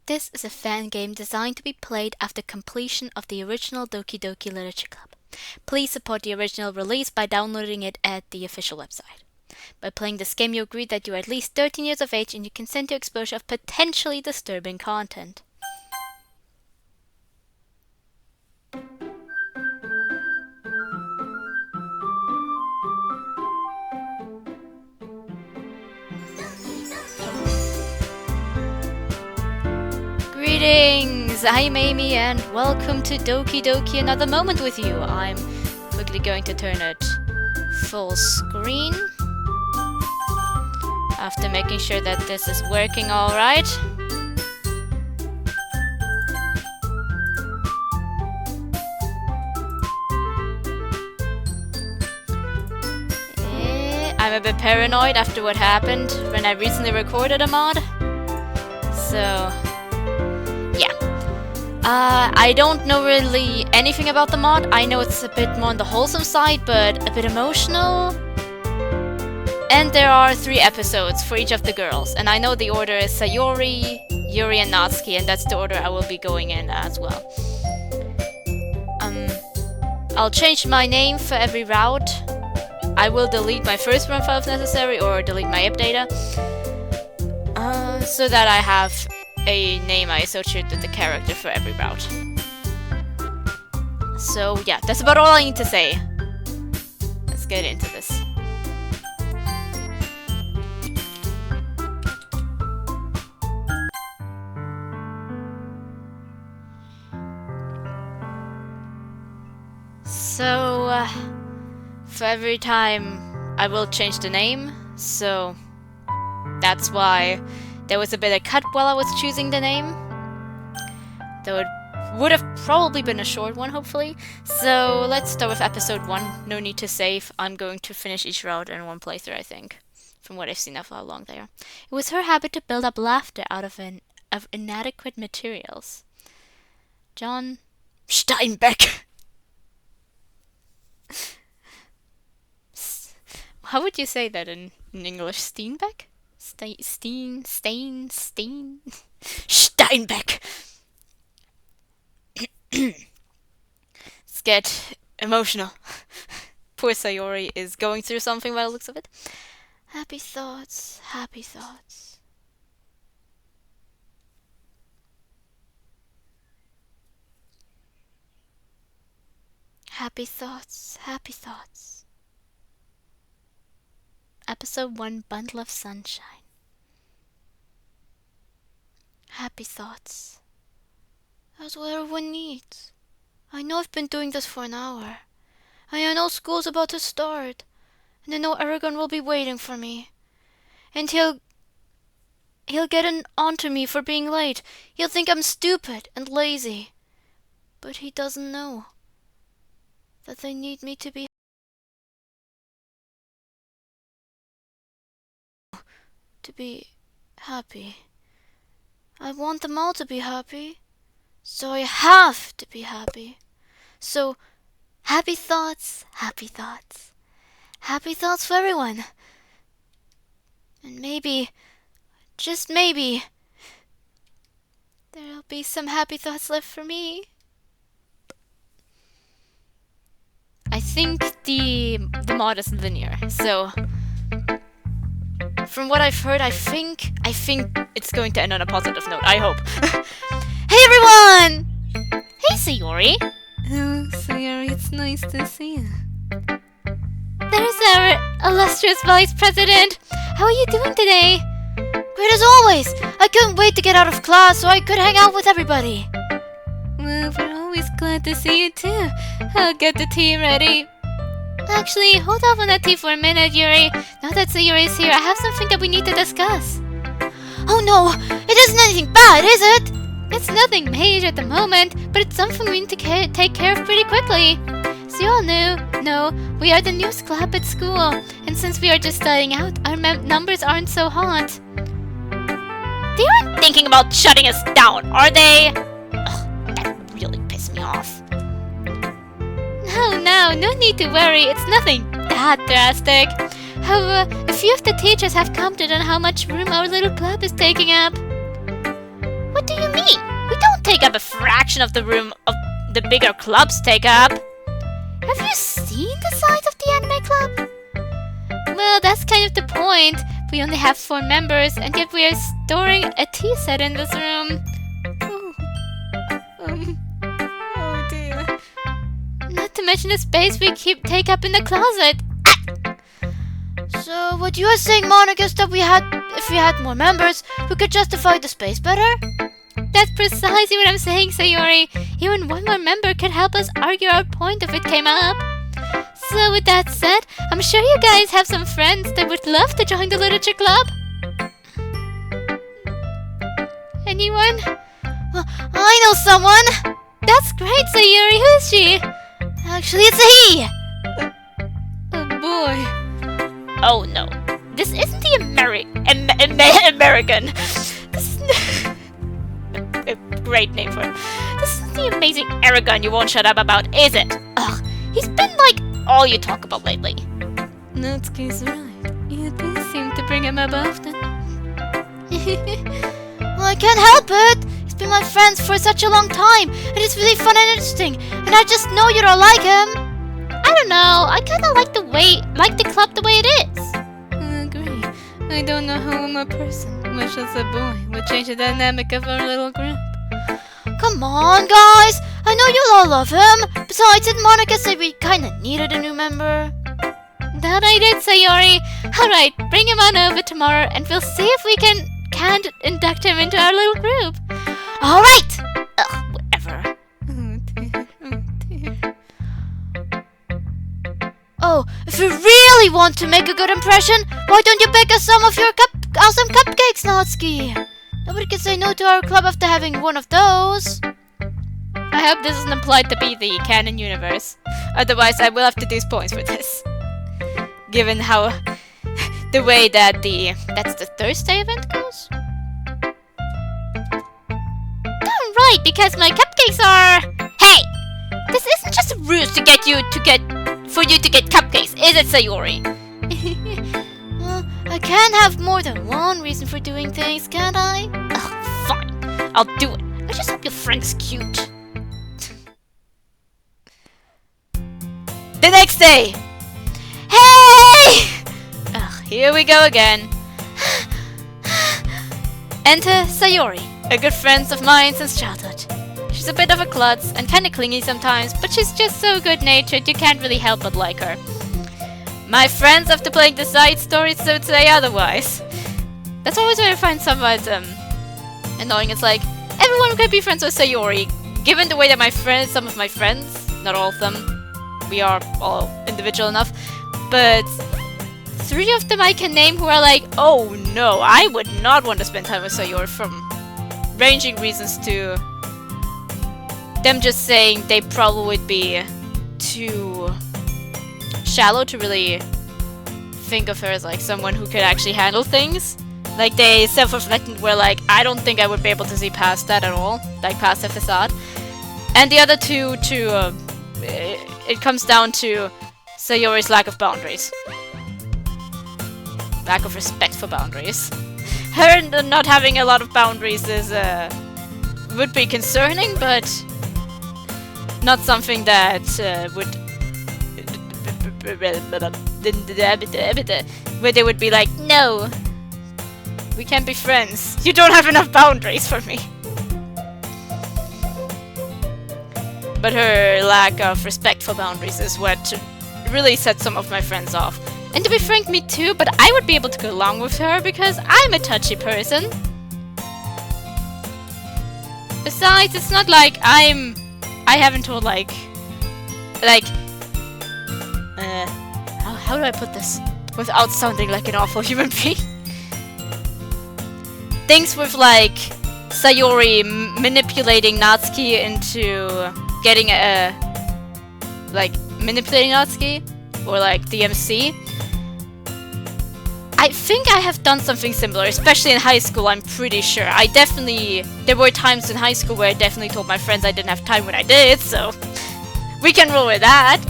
This is a fan game designed to be played after completion of the original Doki Doki Literature Club. Please support the original release by downloading it at the official website. By playing this game, you agree that you are at least 13 years of age and you consent to exposure of potentially disturbing content. Greetings! I'm Amy and welcome to Doki Doki Another Moment with you. I'm quickly going to turn it full screen after making sure that this is working alright. I'm a bit paranoid after what happened when I recently recorded a mod. So I don't know really anything about the mod. I know it's a bit more on the wholesome side, but a bit emotional. And there are 3 episodes for each of the girls. And I know the order is Sayori, Yuri, and Natsuki, and that's the order I will be going in as well. I'll change my name for every route. I will delete my first run file if necessary, or delete my app data. So that I have a name I associate with the character for every route. So yeah, that's about all I need to say. Let's get into this. So for every time I will change the name, so that's why there was a bit of cut while I was choosing the name. Though it would have probably been a short one, hopefully. So let's start with episode 1. No need to save. I'm going to finish each route in one playthrough, I think. From what I've seen of how long they are. It was her habit to build up laughter out of inadequate materials. John Steinbeck. How would you say that in English? Steinbeck? Steinbeck! Let's get emotional. Poor Sayori is going through something by the looks of it. Happy thoughts, happy thoughts. Happy thoughts, happy thoughts. Episode 1, Bundle of Sunshine. Happy thoughts. That's what everyone needs. I know I've been doing this for an hour. I know school's about to start. And I know Aragon will be waiting for me. And he'll get onto me for being late. He'll think I'm stupid and lazy. But he doesn't know that they need me to be happy. I want them all to be happy. So I have to be happy. So, happy thoughts, happy thoughts. Happy thoughts for everyone. And maybe, just maybe, there'll be some happy thoughts left for me. I think the mod is linear, so from what I've heard, I think it's going to end on a positive note. I hope. Hey everyone! Hey Sayori! Oh, Sayori, it's nice to see you. There's our illustrious Vice President! How are you doing today? Great as always! I couldn't wait to get out of class so I could hang out with everybody. Well, we're always glad to see you too. I'll get the tea ready. Actually, hold off on that tea for a minute, Yuri. Now that Sayori is here, I have something that we need to discuss. Oh no! It isn't anything bad, is it? It's nothing major at the moment, but it's something we need to take care of pretty quickly. As you all know, we are the newest club at school, and since we are just starting out, our numbers aren't so hot. They aren't thinking about shutting us down, are they? Ugh, that really pissed me off. No need to worry, it's nothing that drastic. However, a few of the teachers have commented on how much room our little club is taking up. What do you take up a fraction of the room of the bigger clubs take up. Have you seen the size of the anime club? Well, that's kind of the point. We only have 4 members, and yet we are storing a tea set in this room. Oh dear. Not to mention the space we take up in the closet. So what you are saying, Monica, is that if we had more members, we could justify the space better? That's precisely what I'm saying, Sayori. Even one more member could help us argue our point if it came up. So with that said, I'm sure you guys have some friends that would love to join the literature club. Anyone? Well, I know someone! That's great, Sayori. Who is she? Actually, it's a he! Oh boy. Oh no. This isn't the American. This is a great name for him. This isn't the amazing Aragon you won't shut up about, is it? Ugh. He's been like all you talk about lately. Natsuki's right. You do seem to bring him up often. Well, I can't help it. He's been my friend for such a long time, and it's really fun and interesting. And I just know you don't like him. I don't know. I kind of like the club the way it is. I agree. I don't know how I'm a person, much as a boy, would change the dynamic of our little group. Come on, guys! I know you all love him! Besides, did Monica say we kinda needed a new member? That I did, Sayori! Alright, bring him on over tomorrow and we'll see if we can't induct him into our little group. Alright! Ugh, whatever. Oh dear, oh dear. Oh, if you really want to make a good impression, why don't you bake us some of your awesome cupcakes, Natsuki? Nobody can say no to our club after having one of those. I hope this isn't implied to be the canon universe. Otherwise, I will have to lose points for this. Given how the way that that's the Thursday event goes. Darn right, because my cupcakes are. Hey, this isn't just a ruse for you to get cupcakes, is it, Sayori? Well, I can't have more than one reason for doing things, can't I? Ugh, fine, I'll do it. I just hope your friend is cute. The next day! Hey! Ugh, here we go again. Enter Sayori, a good friend of mine since childhood. She's a bit of a klutz and kinda clingy sometimes, but she's just so good-natured you can't really help but like her. My friends, after playing the side stories, would say otherwise. That's always where I find somewhat annoying. It's like, everyone could be friends with Sayori, given the way that some of my friends, not all of them, we are all individual enough, but 3 of them I can name who are like, oh no, I would not want to spend time with Sayori, from ranging reasons to them just saying they probably would be too shallow to really think of her as like someone who could actually handle things. Like they self-reflected were like, I don't think I would be able to see past that at all, like past the facade. And the other 2 to it comes down to Sayori's lack of boundaries. Lack of respect for boundaries. Her not having a lot of boundaries is would be concerning, but not something that would where they would be like, no, we can't be friends. You don't have enough boundaries for me. But her lack of respect for boundaries is what really set some of my friends off. And to be frank, me too, but I would be able to go along with her because I'm a touchy person. Besides, it's not like I haven't told how do I put this without sounding like an awful human being? Things with like Sayori manipulating Natsuki into getting manipulating Natsuki, or like the MC. I think I have done something similar, especially in high school, I'm pretty sure. There were times in high school where I definitely told my friends I didn't have time when I did, so we can roll with that.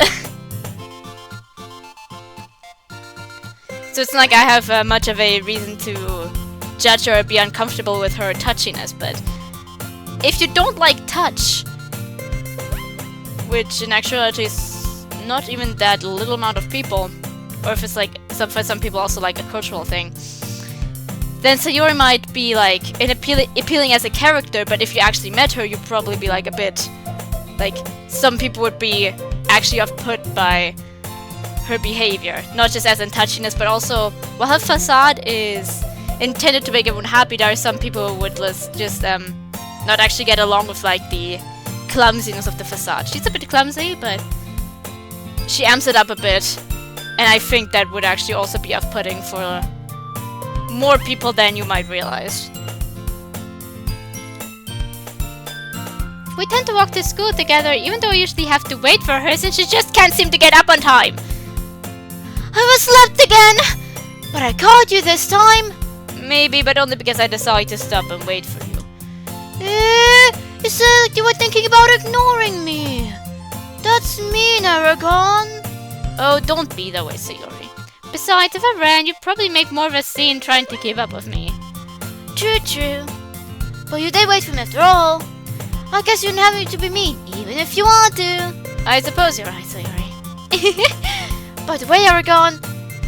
So it's not like I have much of a reason to judge her or be uncomfortable with her touchiness, but if you don't like touch, which in actuality is not even that little amount of people, or if it's like for some people also like a cultural thing, then Sayori might be like appealing as a character, but if you actually met her, you'd probably be like a bit like, some people would be actually off-put by her behavior, not just as in touchiness, but also while her facade is intended to make everyone happy, there are some people who would just not actually get along with like the clumsiness of the facade. She's a bit clumsy, but she amps it up a bit, and I think that would actually also be off-putting for more people than you might realize. We tend to walk to school together, even though I usually have to wait for her since she just can't seem to get up on time. I was left again! But I caught you this time! Maybe, but only because I decided to stop and wait for you. You said you were thinking about ignoring me. That's mean, Aragon. Oh, don't be that way, Sayori. Besides, if I ran, you'd probably make more of a scene trying to keep up with me. True. But you did wait for me after all. I guess you didn't have to be mean, even if you want to. I suppose you're right, Sayori. By the way, Aragon,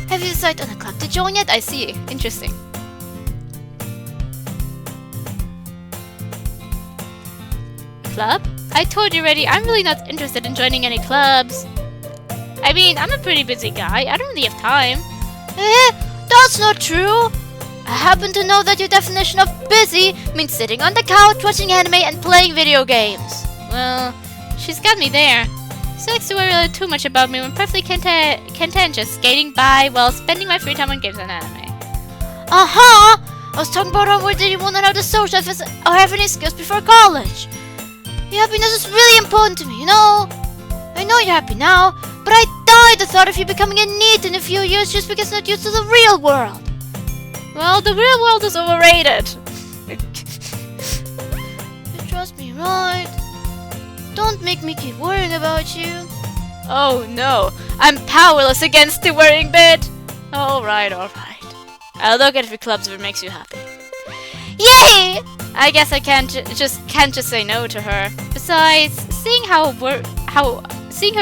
have you decided on a club to join yet? I see. Interesting. Club? I told you already, I'm really not interested in joining any clubs. I mean, I'm a pretty busy guy. I don't really have time. That's not true. I happen to know that your definition of busy means sitting on the couch, watching anime, and playing video games. Well, she's got me there. She likes to worry a little too much about me when perfectly content just skating by while spending my free time on games and anime. I was talking about how whether you want to know how to socialize or have any skills before college. Your happiness is really important to me, you know? I know you're happy now, but I die the thought of you becoming a NEET in a few years just because you're not used to the real world. Well, the real world is overrated. You trust me, right? Don't make me keep worrying about you. Oh no, I'm powerless against the worrying bit. Alright. I'll look at the clubs if it makes you happy. Yay! I guess I can't just say no to her. Besides, seeing her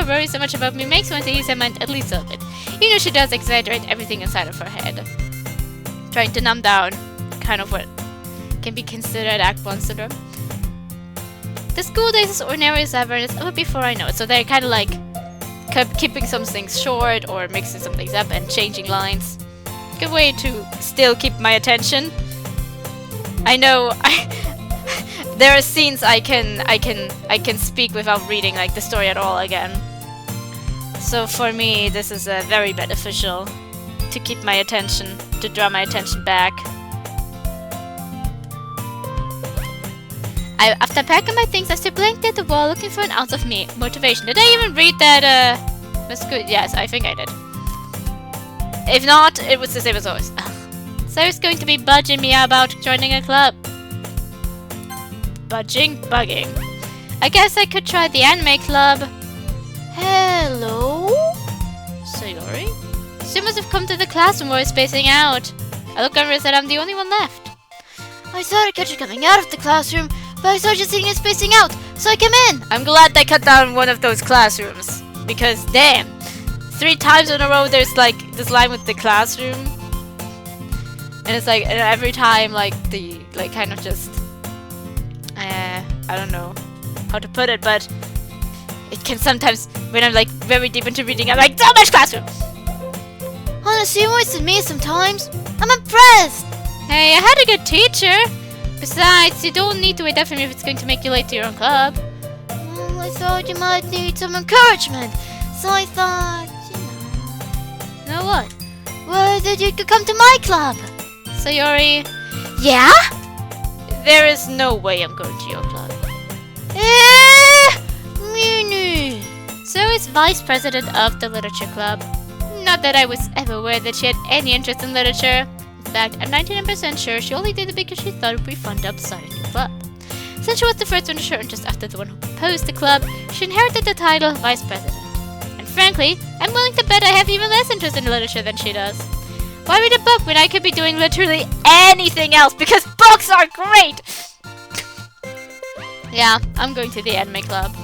worry so much about me makes me want to ease her mind at least a little bit. You know, she does exaggerate everything inside of her head, trying to numb down kind of what can be considered Act 1 syndrome. The school days is ordinary as ever, and it's over before I know it, so they're kind of like keeping some things short or mixing some things up and changing lines. Good way to still keep my attention. I know there are scenes I can speak without reading like the story at all again. So for me, this is very beneficial to keep my attention, to draw my attention back. After packing my things, I stood blankly at the wall looking for an ounce of motivation. Did I even read that, Miss Good? Yes, I think I did. If not, it was the same as always. Sayori's going to be budging me about joining a club. Bugging. I guess I could try the anime club. Hello? Sayori? She must have come to the classroom where we're spacing out. I look over and said I'm the only one left. I thought I catch you coming out of the classroom, but I saw you sitting and spacing out, so I came in. I'm glad they cut down one of those classrooms. Because damn, 3 times in a row there's like this line with the classroom. And it's like, and every time like the, like kind of just, I don't know how to put it, but it can sometimes, when I'm like very deep into reading, I'm like, so much classroom! Honestly, you wasted me sometimes. I'm impressed. Hey, I had a good teacher. Besides, you don't need to wait after me if it's going to make you late to your own club. Well, I thought you might need some encouragement, so I thought, you know. Know what? Well, that you could come to my club. Sayori. Yeah? There is no way I'm going to your club. Mini. Sayori's vice president of the literature club. Not that I was ever aware that she had any interest in literature. In fact, I'm 99% sure she only did it because she thought it would be fun to start a new club. Since she was the first one to show interest after the one who proposed the club, she inherited the title vice president. And frankly, I'm willing to bet I have even less interest in literature than she does. Why read a book when I could be doing literally anything else? Because books are great! Yeah, I'm going to the anime club.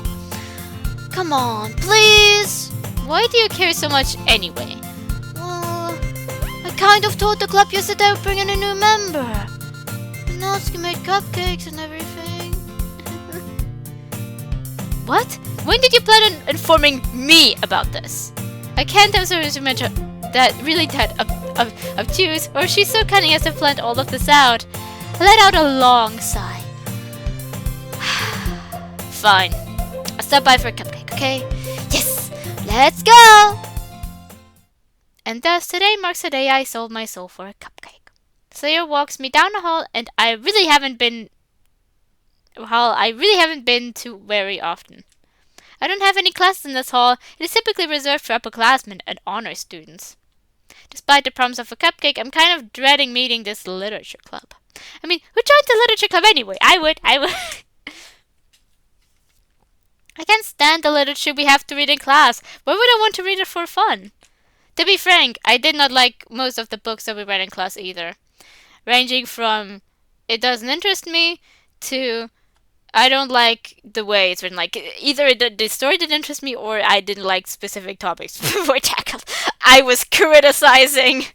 Come on, please! Why do you care so much anyway? Well, I kind of told the club yesterday I would bring in a new member. And Natsuki made cupcakes and everything. What? When did you plan on informing me about this? I can't have Sayori mention that really that obtuse, or she's so cunning as to plant all of this out. I let out a long sigh. Fine. I'll stop by for a cupcake, okay? Yes! Let's go! And thus, today marks the day I sold my soul for a cupcake. Sayori walks me down the hall, and I really haven't been to very often. I don't have any classes in this hall. It is typically reserved for upperclassmen and honor students. Despite the promise of a cupcake, I'm kind of dreading meeting this literature club. I mean, who joins the literature club anyway? I would. I can't stand the literature we have to read in class. Why would I want to read it for fun? To be frank, I did not like most of the books that we read in class either. Ranging from it doesn't interest me to I don't like the way it's written. Like, either the story didn't interest me or I didn't like specific topics were tackled. I was criticizing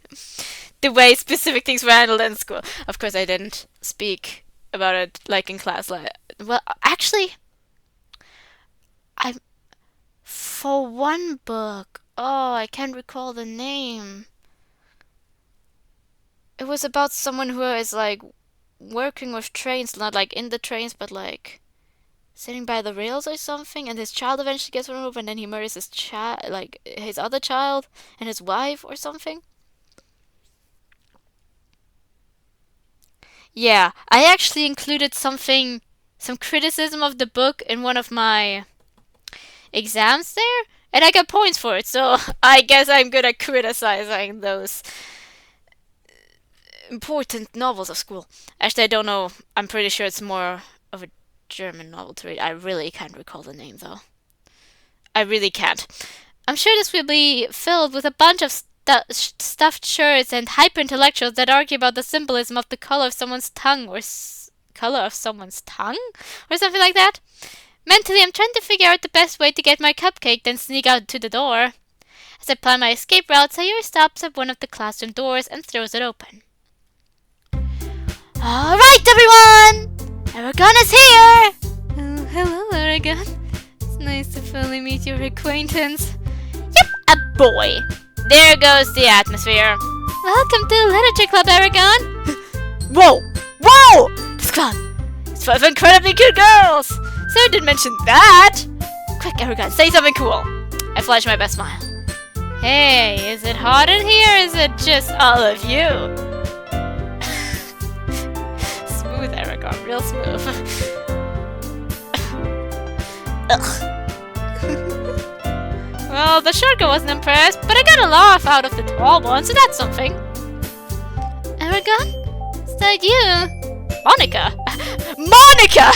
the way specific things were handled in school. Of course, I didn't speak about it like in class. Well, actually, for one book, I can't recall the name. It was about someone who is like working with trains, not like in the trains, but like sitting by the rails or something, and his child eventually gets run over, and then he murders his his other child and his wife or something. Yeah, I actually included some criticism of the book in one of my exams there, and I got points for it, so I guess I'm good at criticizing those important novels of school. Actually, I don't know. I'm pretty sure it's more of a German novel to read. I really can't recall the name, though. I really can't. I'm sure this will be filled with a bunch of stuffed shirts and hyper-intellectuals that argue about the symbolism of the color of someone's tongue or color of someone's tongue? Or something like that. Mentally, I'm trying to figure out the best way to get my cupcake, then sneak out to the door. As I plan my escape route, Sayori stops at one of the classroom doors and throws it open. Alright, everyone! Aragon is here! Oh, hello, Aragon. It's nice to finally meet your acquaintance. Yep, a boy. There goes the atmosphere. Welcome to the Literature Club, Aragon. Whoa! Whoa! This club is full of incredibly cute girls! So didn't mention that! Quick, Aragon, say something cool. I flash my best smile. Hey, is it hot in here or is it just all of you? Smooth, Aragon, real smooth. Ugh. Well, the short girl wasn't impressed, but I got a laugh out of the tall one, so that's something. Aragon? Is that you? Monica? Monica!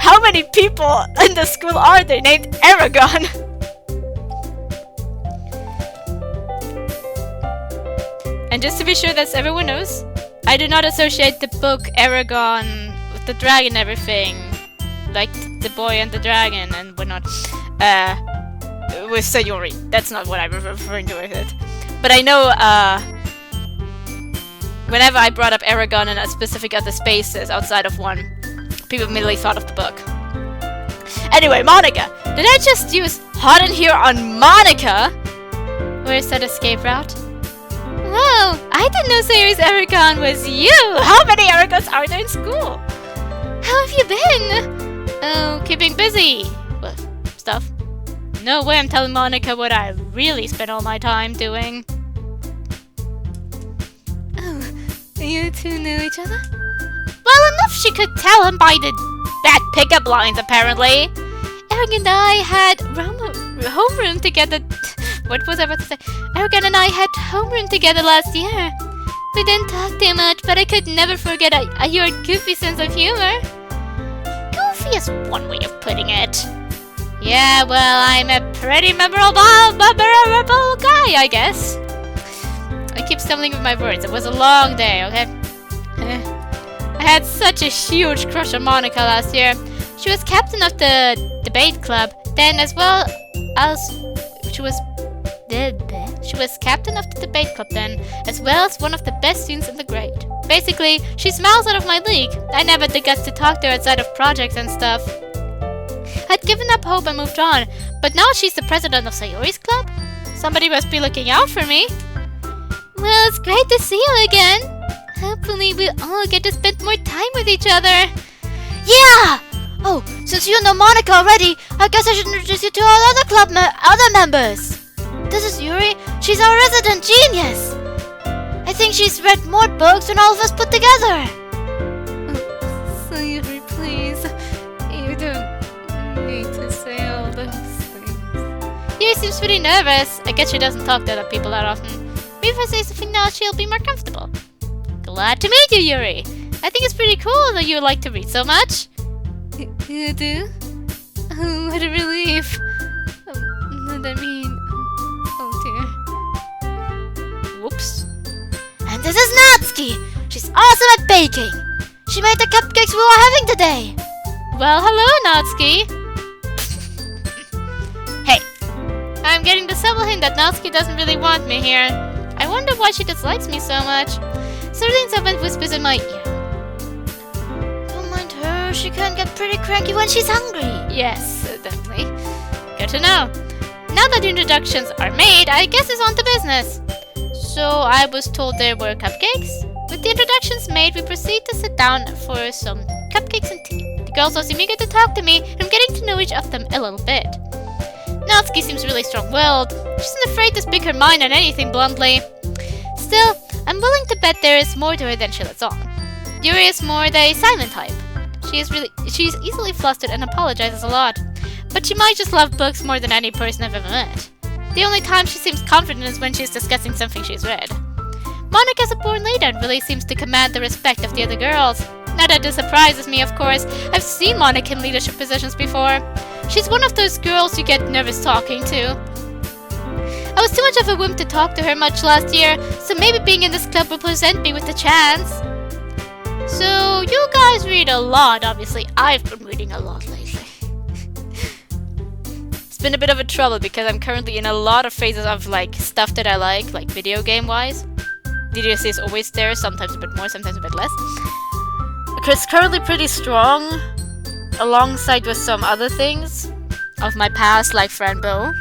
How many people in the school are there named Aragon? And just to be sure that everyone knows, I do not associate the book Aragon with the dragon and everything, like the boy and the dragon and whatnot, with Sayori. That's not what I'm referring to with it. But I know, whenever I brought up Aragon and a specific other spaces outside of one, people immediately thought of the book. Anyway, Monica! Did I just use hot in here on Monica? Where's that escape route? Whoa! I didn't know Sayori's Aragon was you! How many Aragons are there in school? How have you been? Oh, keeping busy with stuff. No way I'm telling Monica what I really spent all my time doing. Oh, you two know each other? Well, enough she could tell him by the bad pickup lines, apparently. Aragon and I had homeroom together. What was I about to say? Aragon and I had homeroom together last year. We didn't talk too much, but I could never forget your goofy sense of humor. Goofy is one way of putting it. Yeah, well, I'm a pretty memorable guy, I guess. I keep stumbling with my words. It was a long day, okay? I had such a huge crush on Monica last year. She was captain of the debate club, then as well as she was captain of the debate club then, as well as one of the best students in the grade. Basically, she smiles out of my league. I never had the guts to talk to her outside of projects and stuff. I'd given up hope and moved on, but now she's the president of Sayori's club? Somebody must be looking out for me. Well, it's great to see you again. Hopefully we'll all get to spend more time with each other. Yeah! Oh, since you know Monica already, I guess I should introduce you to our other members. This is Yuri. She's our resident genius. I think she's read more books than all of us put together. Sayori, please. You don't need to say all those things. Yuri seems pretty nervous. I guess she doesn't talk to other people that often. Maybe if I say something now, she'll be more comfortable. Glad to meet you, Yuri. I think it's pretty cool that you like to read so much. You do? Oh, what a relief. What I mean... Oh dear. Whoops. And this is Natsuki. She's awesome at baking. She made the cupcakes we were having today. Well, hello, Natsuki. Hey, I'm getting the subtle hint that Natsuki doesn't really want me here. I wonder why she dislikes me so much. Certain someone whispers in my ear. Don't mind her. She can get pretty cranky when she's hungry. Yes, definitely. Good to know. Now that the introductions are made, I guess it's on to business. So I was told there were cupcakes. With the introductions made, we proceed to sit down for some cupcakes and tea. The girls all seem eager to talk to me, and I'm getting to know each of them a little bit. Natsuki seems really strong-willed. She isn't afraid to speak her mind on anything bluntly. Still, I'm willing to bet there is more to her than she lets on. Yuri is more the silent type. She's easily flustered and apologizes a lot. But she might just love books more than any person I've ever met. The only time she seems confident is when she's discussing something she's read. Monica's a born leader and really seems to command the respect of the other girls. Not that this surprises me, of course. I've seen Monica in leadership positions before. She's one of those girls you get nervous talking to. I was too much of a wimp to talk to her much last year, so maybe being in this club will present me with a chance. So, you guys read a lot, obviously. I've been reading a lot lately. It's been a bit of a trouble because I'm currently in a lot of phases of stuff that I like video game wise. DDLC is always there, sometimes a bit more, sometimes a bit less. It's currently pretty strong, alongside with some other things of my past, like Friend Bill.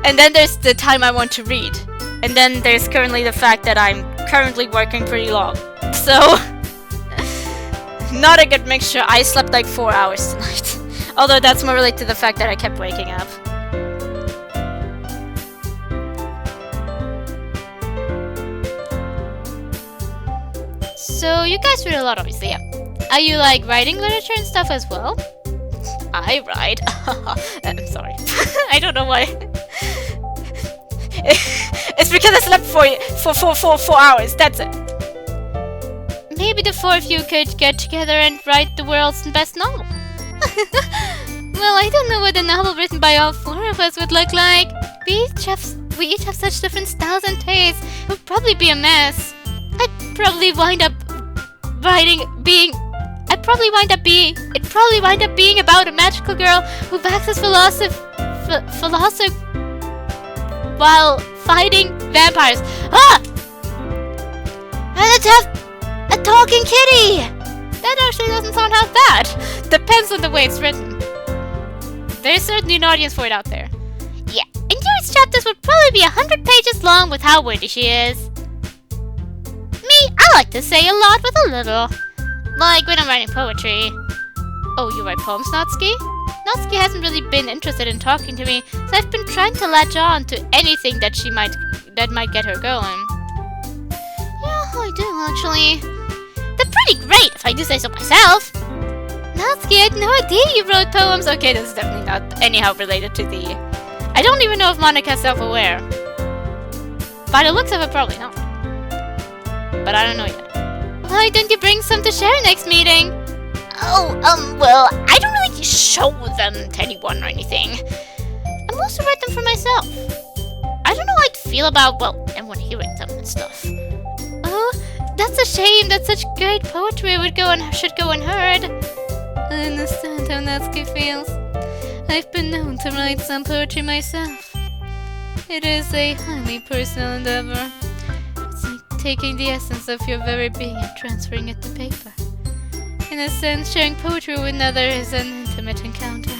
And then there's the time I want to read. And then there's currently the fact that I'm currently working pretty long. So, not a good mixture. I slept 4 hours tonight. Although that's more related to the fact that I kept waking up. So, you guys read a lot, obviously, yeah. Are you writing literature and stuff as well? I write. I'm sorry. I don't know why. It's because I slept for 4 hours, that's it. Maybe the four of you could get together and write the world's best novel. Well, I don't know what a novel written by all four of us would look like. We each have such different styles and tastes. It would probably be a mess. It'd probably wind up being about a magical girl who waxes philosophy while fighting vampires. Ah! And let's have a talking kitty! That actually doesn't sound half bad. Depends on the way it's written. There's certainly an audience for it out there. Yeah, and Yuri's chapters would probably be 100 pages long with how witty she is. Me, I like to say a lot with a little. Like when I'm writing poetry. Oh, you write poems, Natsuki? Natsuki hasn't really been interested in talking to me, so I've been trying to latch on to anything that might get her going. Yeah, I do actually. They're pretty great, if I do say so myself. Natsuki, I had no idea you wrote poems. Okay, this is definitely not anyhow related to the... I don't even know if Monica's self-aware. By the looks of it, probably not. But I don't know yet. Why don't you bring some to share next meeting? Oh, well, I don't really show them to anyone or anything. I mostly write them for myself. I don't know how I'd feel about, well, everyone hearing them and stuff. Oh, that's a shame that such great poetry should go unheard. I understand how Natsuki feels. I've been known to write some poetry myself. It is a highly personal endeavor. It's like taking the essence of your very being and transferring it to paper. In a sense, sharing poetry with another is an intimate encounter.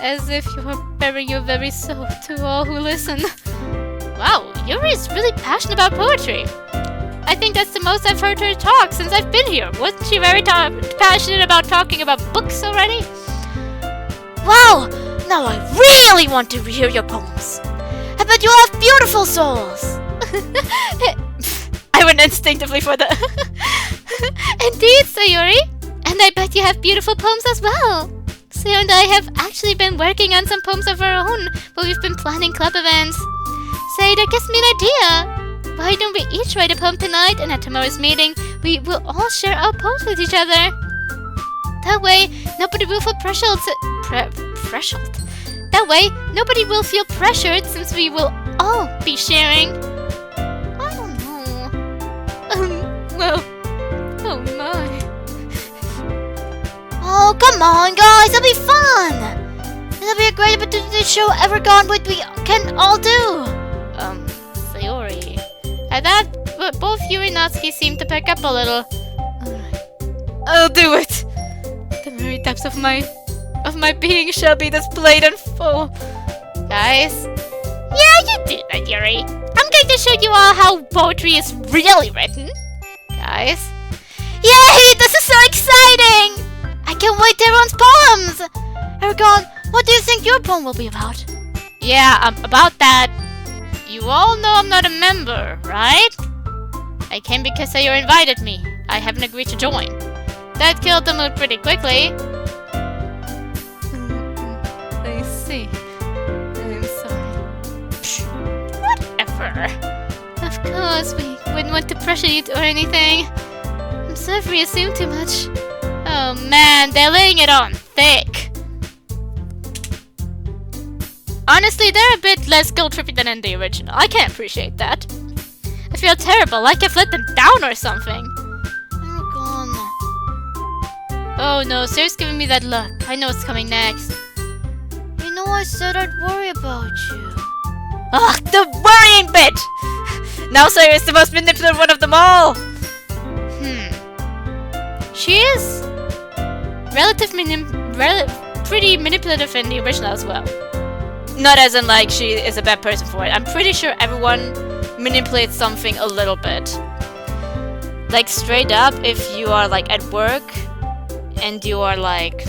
As if you are bearing your very soul to all who listen. Wow, Yuri is really passionate about poetry. I think that's the most I've heard her talk since I've been here. Wasn't she very passionate about talking about books already? Wow! Now I really want to hear your poems. I bet you have beautiful souls. I went instinctively for the... Indeed, Sayori. And I bet you have beautiful poems as well. Sayori and I have actually been working on some poems of our own, but we've been planning club events. Say, that gives me an idea. Why don't we each write a poem tonight, and at tomorrow's meeting, we will all share our poems with each other. That way, nobody will feel pressured. That way, nobody will feel pressured since we will all be sharing. I don't know. Well, oh my. Oh, come on, guys, it'll be fun. It'll be a great opportunity to show everyone what we can all do. Sayori. At that, both you and Natsuki seem to pick up a little. I'll do it. The very depths of my being shall be displayed in full. Guys? Yeah, you do that, Yuri. I'm going to show you all how poetry is really written. Guys? Yay! This is so exciting! I can't wait to everyone's poems! Ergon, what do you think your poem will be about? Yeah, about that. You all know I'm not a member, right? I came because Sayori invited me. I haven't agreed to join. That killed the mood pretty quickly. I see. I'm sorry. Whatever. Of course, we wouldn't want to pressure you or anything. I'm sorry if we assume too much. Oh man, they're laying it on thick. Honestly, they're a bit less guilt-trippy than in the original. I can't appreciate that. I feel terrible, like I've let them down or something. Ergon. Oh no, Sarah's giving me that look. I know what's coming next. You know I said I'd worry about you. Ugh, the worrying bit! Now Sayori's the most manipulative one of them all! She is pretty manipulative in the original as well. Not as in like she is a bad person for it. I'm pretty sure everyone manipulates something a little bit. Like straight up, if you are like at work and you are like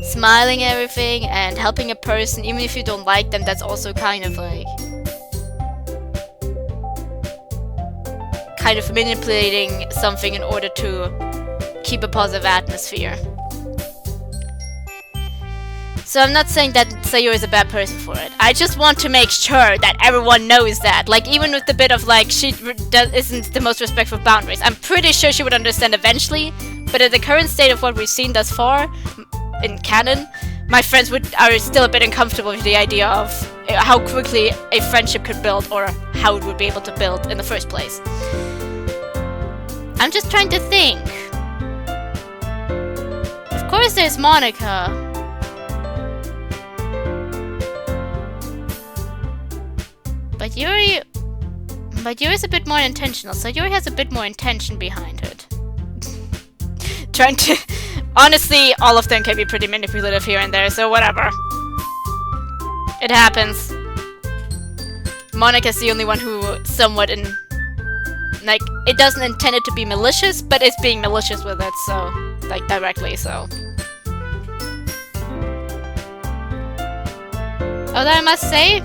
smiling and everything and helping a person, even if you don't like them, that's also kind of manipulating something in order to keep a positive atmosphere. So I'm not saying that Sayori is a bad person for it. I just want to make sure that everyone knows that. Like, even with the bit of like, she isn't the most respectful of boundaries. I'm pretty sure she would understand eventually. But at the current state of what we've seen thus far, in canon, my friends are still a bit uncomfortable with the idea of how quickly a friendship could build or how it would be able to build in the first place. I'm just trying to think. Of course there's Monica. But Yuri's a bit more intentional, so Yuri has a bit more intention behind it. Trying to... Honestly, all of them can be pretty manipulative here and there, so whatever. It happens. Monica's the only one who somewhat like, it doesn't intend it to be malicious, but it's being malicious with it, so... Like, directly, so... Although I must say...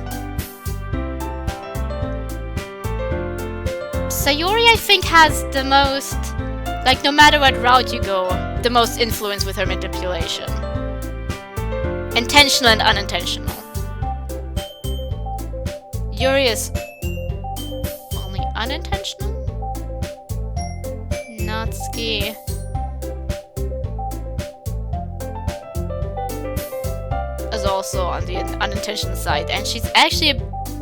Sayori, I think, has the most... Like, no matter what route you go, the most influence with her manipulation. Intentional and unintentional. Yuri is... only unintentional? Natsuki... is also on the unintentional side, and she's actually a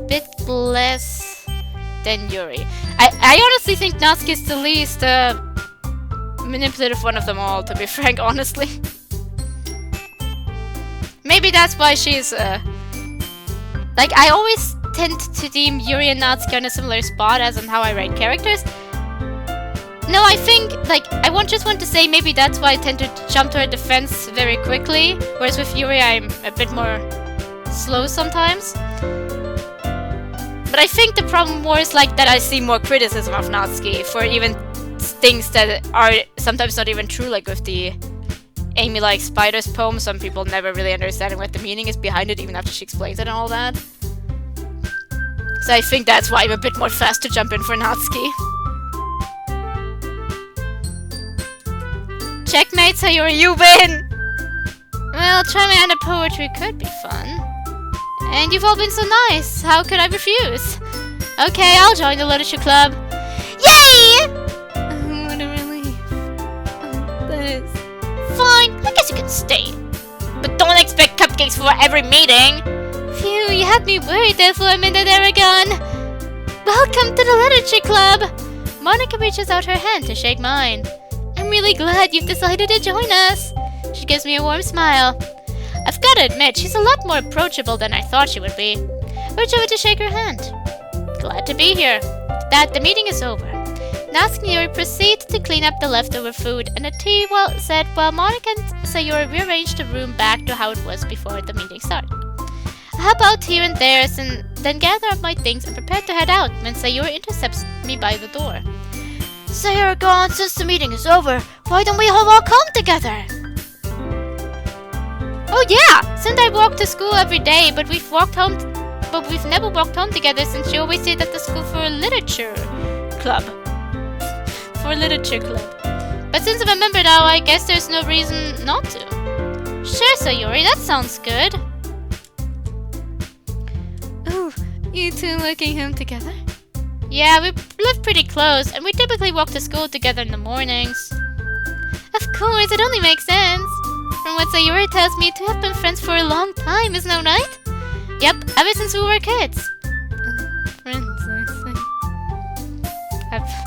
bit less than Yuri. I honestly think Natsuki is the least manipulative one of them all, to be frank, honestly. Maybe that's why she's like, I always tend to deem Yuri and Natsuki on a similar spot as in how I write characters. No, I think, like, just want to say maybe that's why I tend to jump to her defense very quickly, whereas with Yuri I'm a bit more slow sometimes. But I think the problem more is like that I see more criticism of Natsuki for even things that are sometimes not even true, like with the Amy likes spiders poem. Some people never really understanding what the meaning is behind it even after she explains it and all that. So I think that's why I'm a bit more fast to jump in for Natsuki. Checkmate, Sayori, you win! Well, trying my hand at poetry could be fun. And you've all been so nice, how could I refuse? Okay, I'll join the literature club. Yay! What a relief. That is... Fine, I guess you can stay. But don't expect cupcakes for every meeting. Phew, you had me worried there for a minute, Aragon. Welcome to the literature club. Monika reaches out her hand to shake mine. I'm really glad you've decided to join us. She gives me a warm smile. I've got to admit, she's a lot more approachable than I thought she would be. I reach over to shake her hand. Glad to be here. With that, the meeting is over. Natsuki and Yuri proceed to clean up the leftover food and the tea while Monika and Sayori rearrange the room back to how it was before the meeting started. I help out here and there and then gather up my things and prepare to head out when Sayori intercepts me by the door. Sayori, since the meeting is over, why don't we all walk home together? Oh yeah! Since I walk to school every day, but we've never walked home together since she always stayed at the school for a literature club. But since I'm a member now, I guess there's no reason not to. Sure, Sayori, that sounds good. Oh, you two walking home together? Yeah, we live pretty close, and we typically walk to school together in the mornings. Of course, it only makes sense. From what Sayori tells me, to have been friends for a long time, isn't that right? Yep, ever since we were kids. Friends, I see.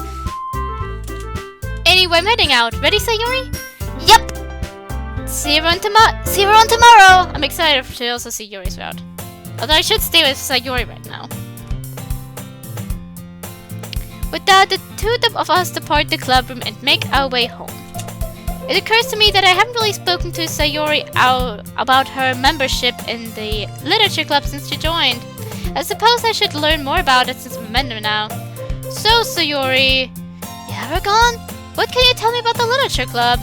Anyway, I'm heading out. Ready, Sayori? Yep! See you around tomorrow! I'm excited to also see Yuri's route. Although I should stay with Sayori right now. With that, the two of us depart the club room and make our way home. It occurs to me that I haven't really spoken to Sayori about her membership in the literature club since she joined. I suppose I should learn more about it since I'm a member now. So, Sayori... Yeah, Aragon? What can you tell me about the literature club?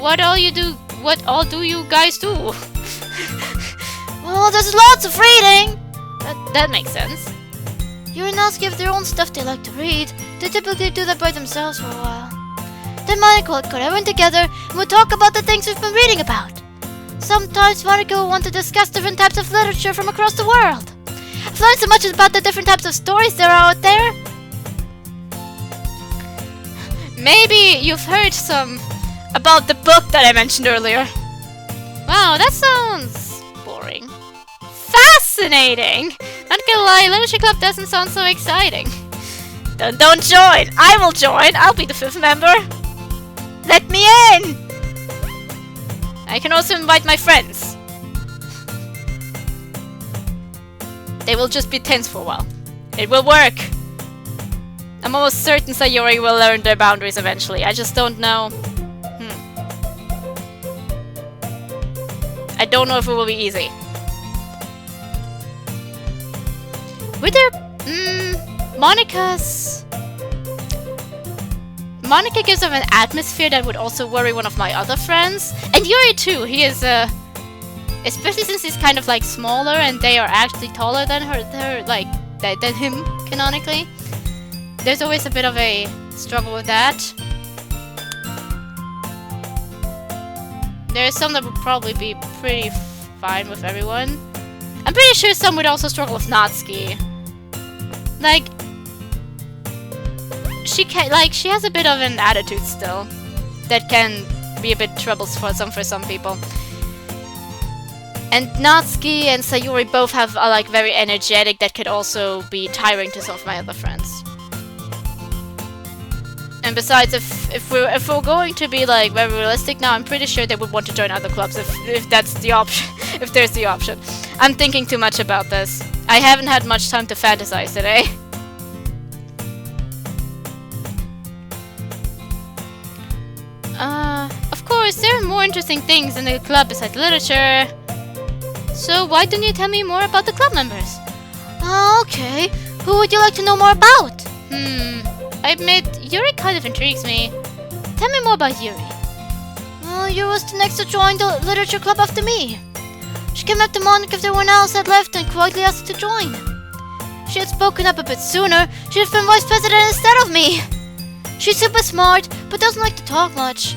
What all do you guys do? Well, there's lots of reading! That makes sense. Yuri and Natsuki have their own stuff they like to read. They typically do that by themselves for a while. Then Monika would call everyone together and would talk about the things we've been reading about. Sometimes Monika would want to discuss different types of literature from across the world. I've learned so much about the different types of stories there are out there. Maybe you've heard some about the book that I mentioned earlier. Wow, that sounds boring. Fascinating! Not gonna lie, Literature Club doesn't sound so exciting. Then don't join! I will join! I'll be the 5th member! Let me in! I can also invite my friends. They will just be tense for a while. It will work! I'm almost certain Sayori will learn their boundaries eventually. I just don't know. I don't know if it will be easy. Were there... Monika gives off an atmosphere that would also worry one of my other friends. And Yuri too, he is especially since he's kind of like smaller and they are actually taller than than him, canonically. There's always a bit of a struggle with that. There's some that would probably be pretty fine with everyone. I'm pretty sure some would also struggle with Natsuki. Like, she has a bit of an attitude still that can be a bit troublesome for some people. And Natsuki and Sayori both have are like very energetic that could also be tiring to some of my other friends. And besides, if we're going to be like very realistic now, I'm pretty sure they would want to join other clubs if that's the option. If there's the option. I'm thinking too much about this. I haven't had much time to fantasize today. Of course, there are more interesting things in the club besides literature. So why don't you tell me more about the club members? Okay. Who would you like to know more about? I admit, Yuri kind of intrigues me. Tell me more about Yuri. Yuri was the next to join the literature club after me. She came up to Monica if everyone else had left and quietly asked to join. If she had spoken up a bit sooner, she'd have been vice president instead of me. She's super smart, but doesn't like to talk much.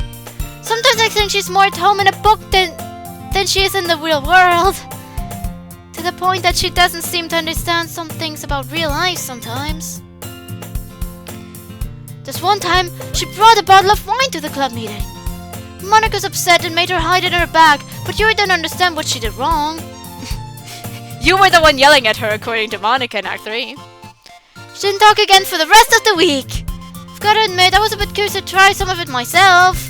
Sometimes I think she's more at home in a book than she is in the real world. To the point that she doesn't seem to understand some things about real life sometimes. This one time, she brought a bottle of wine to the club meeting. Monica's upset and made her hide it in her bag, but Yuri didn't understand what she did wrong. You were the one yelling at her, according to Monica in Act 3. She didn't talk again for the rest of the week. I've gotta admit, I was a bit curious to try some of it myself.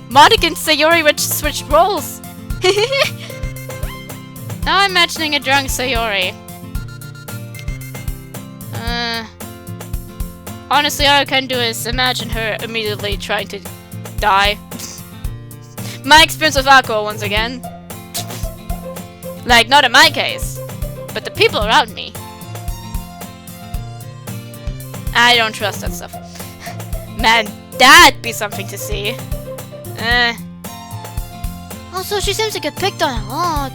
Monica and Sayori switched roles. Now I'm imagining a drunk Sayori. Honestly, all I can do is imagine her immediately trying to die. My experience with alcohol once again. Like, not in my case, but the people around me. I don't trust that stuff. Man, that'd be something to see. Also, she seems to get picked on a lot.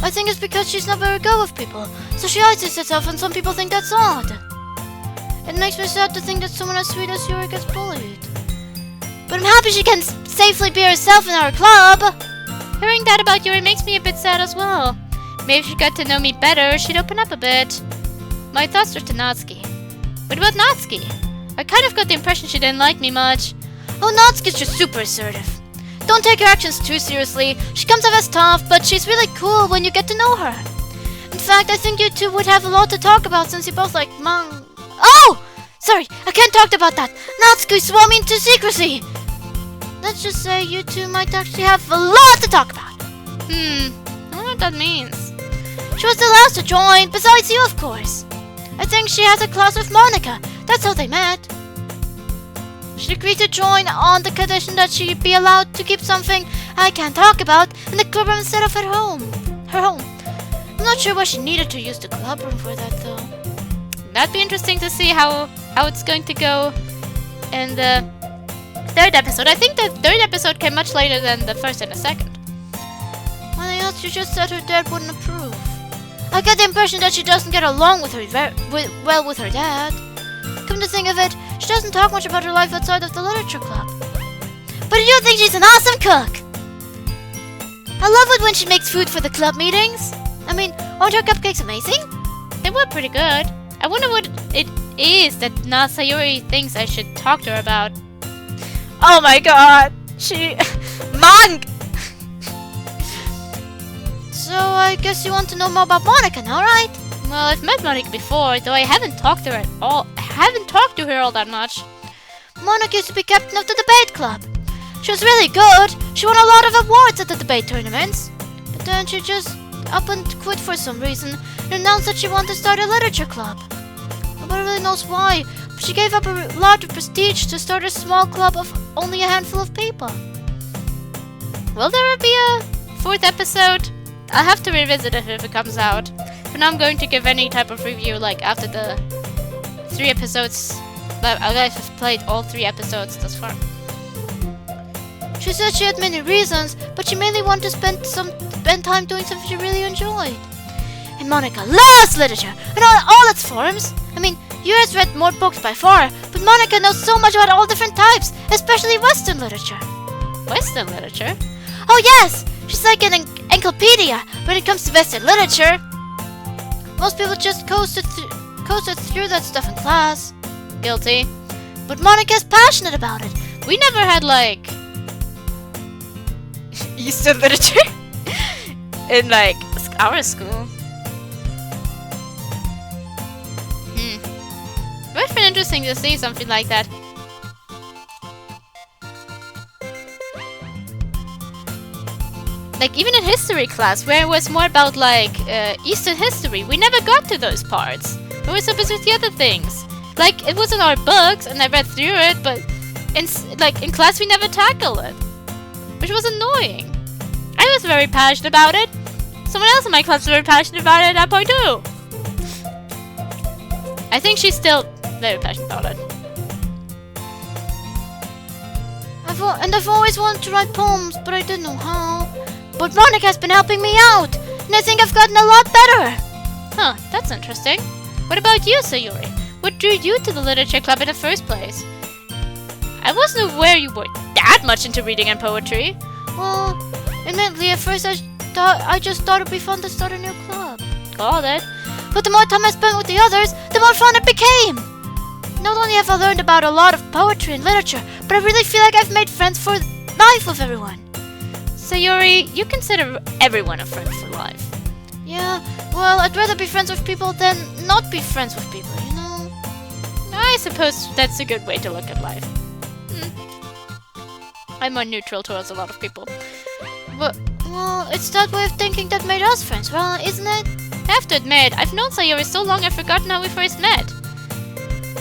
I think it's because she's not very good with people, so she isolates herself and some people think that's odd. It makes me sad to think that someone as sweet as Yuri gets bullied. But I'm happy she can safely be herself in our club. Hearing that about Yuri makes me a bit sad as well. Maybe if she got to know me better, she'd open up a bit. My thoughts are to Natsuki. What about Natsuki? I kind of got the impression she didn't like me much. Oh, Natsuki's just super assertive. Don't take her actions too seriously. She comes off as tough, but she's really cool when you get to know her. In fact, I think you two would have a lot to talk about since you both like manga. Oh! Sorry, I can't talk about that. Natsuki swore me into secrecy. Let's just say you two might actually have a lot to talk about. I wonder what that means. She was the last to join, besides you, of course. I think she has a class with Monica. That's how they met. She agreed to join on the condition that she be allowed to keep something I can't talk about in the clubroom instead of at home. Her home. I'm not sure why she needed to use the clubroom for that, though. That'd be interesting to see how it's going to go in the third episode. I think the third episode came much later than the first and the second. Well, else she just said her dad wouldn't approve. I get the impression that she doesn't get along with her well with her dad. Come to think of it, she doesn't talk much about her life outside of the literature club. But I do think she's an awesome cook. I love it when she makes food for the club meetings. I mean, aren't her cupcakes amazing? They were pretty good. I wonder what it is that Sayori thinks I should talk to her about. Oh my god! She... Monk! So I guess you want to know more about Monica now, right? Well, I've met Monica before, though I haven't talked to her at all. I haven't talked to her all that much. Monica used to be captain of the debate club. She was really good. She won a lot of awards at the debate tournaments. But then she just up and quit for some reason and announced that she wanted to start a literature club. Nobody really knows why, but she gave up a lot of prestige to start a small club of only a handful of people. Will there be a fourth episode? I'll have to revisit it if it comes out. For now, I'm going to give any type of review like after the 3 episodes. But I guys have played all 3 episodes thus far. She said she had many reasons, but she mainly wanted to spend time doing something she really enjoyed. And Monica loves literature and all its forms. I mean, Yuri has read more books by far, but Monica knows so much about all different types, especially Western literature. Western literature? Oh yes! She's like an encyclopedia when it comes to Western literature. Most people just coasted through that stuff in class. Guilty. But Monica's passionate about it. We never had like... Eastern literature? in like our school. It would have been interesting to see something like that. Like even in history class, where it was more about like Eastern history, we never got to those parts. We were so busy with the other things. Like it was in our books, and I read through it, but in class we never tackled it, which was annoying. I was very passionate about it. Someone else in my class was very passionate about it at that point too. I think she's still very passionate about it. I've always wanted to write poems, but I didn't know how. But Monica has been helping me out, and I think I've gotten a lot better. Huh, that's interesting. What about you, Sayori? What drew you to the literature club in the first place? I wasn't aware you were that much into reading and poetry. Well, admittedly, at first I just thought it'd be fun to start a new club. Got it. But the more time I spent with the others, the more fun it became. Not only have I learned about a lot of poetry and literature, but I really feel like I've made friends for life with everyone. Sayori, you consider everyone a friend for life. Yeah, well, I'd rather be friends with people than not be friends with people, you know? I suppose that's a good way to look at life. I'm more neutral towards a lot of people. But, well, it's that way of thinking that made us friends, well, isn't it? I have to admit, I've known Sayori so long I've forgotten how we first met.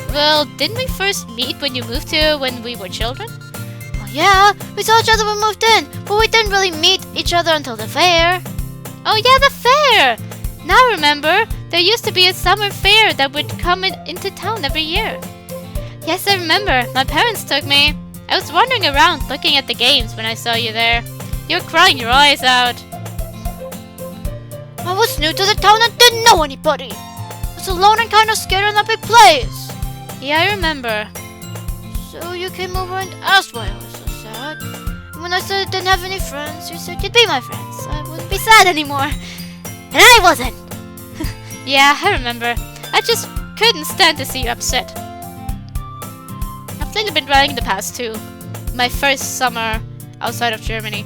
Well, didn't we first meet when you moved here when we were children? Well, yeah, we saw each other when we moved in, but we didn't really meet each other until the fair. Oh yeah, the fair! Now I remember, there used to be a summer fair that would come into town every year. Yes, I remember, my parents took me. I was wandering around looking at the games when I saw you there. You were crying your eyes out. I was new to the town and didn't know anybody. I was alone and kind of scared in that big place. Yeah, I remember. So you came over and asked why I was so sad. And when I said I didn't have any friends, you said you'd be my friends. I wouldn't be sad anymore. And I wasn't. Yeah, I remember. I just couldn't stand to see you upset. I've lately been dwelling in the past too. My first summer outside of Germany.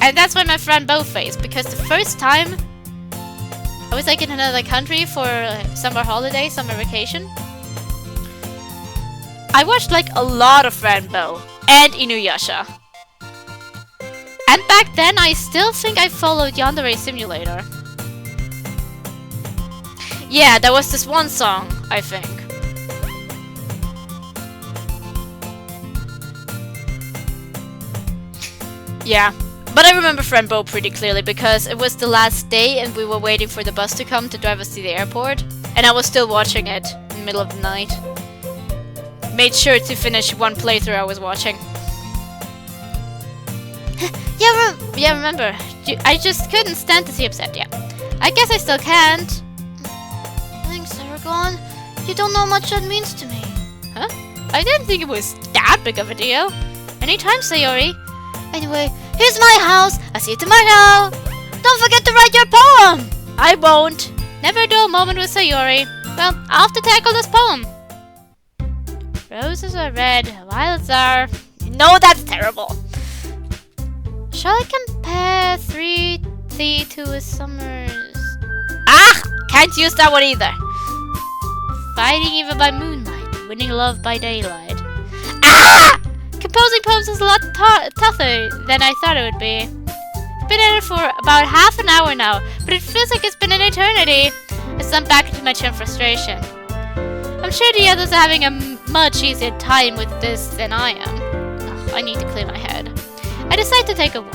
And that's why my friend Bo faced, because the first time I was like in another country for summer holiday, summer vacation. I watched like a lot of Rainbow and Inuyasha. And back then I still think I followed Yandere Simulator. Yeah, there was this one song, I think. Yeah. But I remember Friend Bo pretty clearly because it was the last day and we were waiting for the bus to come to drive us to the airport. And I was still watching it in the middle of the night. Made sure to finish one playthrough I was watching. Yeah, remember. I just couldn't stand to see upset, yeah. I guess I still can't. Thanks, Aragon. You don't know how much that means to me. Huh? I didn't think it was that big of a deal. Anytime, Sayori. Anyway, here's my house. I'll see you tomorrow. Don't forget to write your poem. I won't. Never a dull moment with Sayori. Well, I'll have to tackle this poem. Roses are red, violets are... No, that's terrible. Shall I compare 3 to a summer's... Ah! Can't use that one either. Fighting even by moonlight, winning love by daylight. Ah! Composing poems is a lot tougher than I thought it would be. I've been at it for about half an hour now, but it feels like it's been an eternity. I slumped back into my chair in frustration. I'm sure the others are having a much easier time with this than I am. Ugh, I need to clear my head. I decide to take a walk.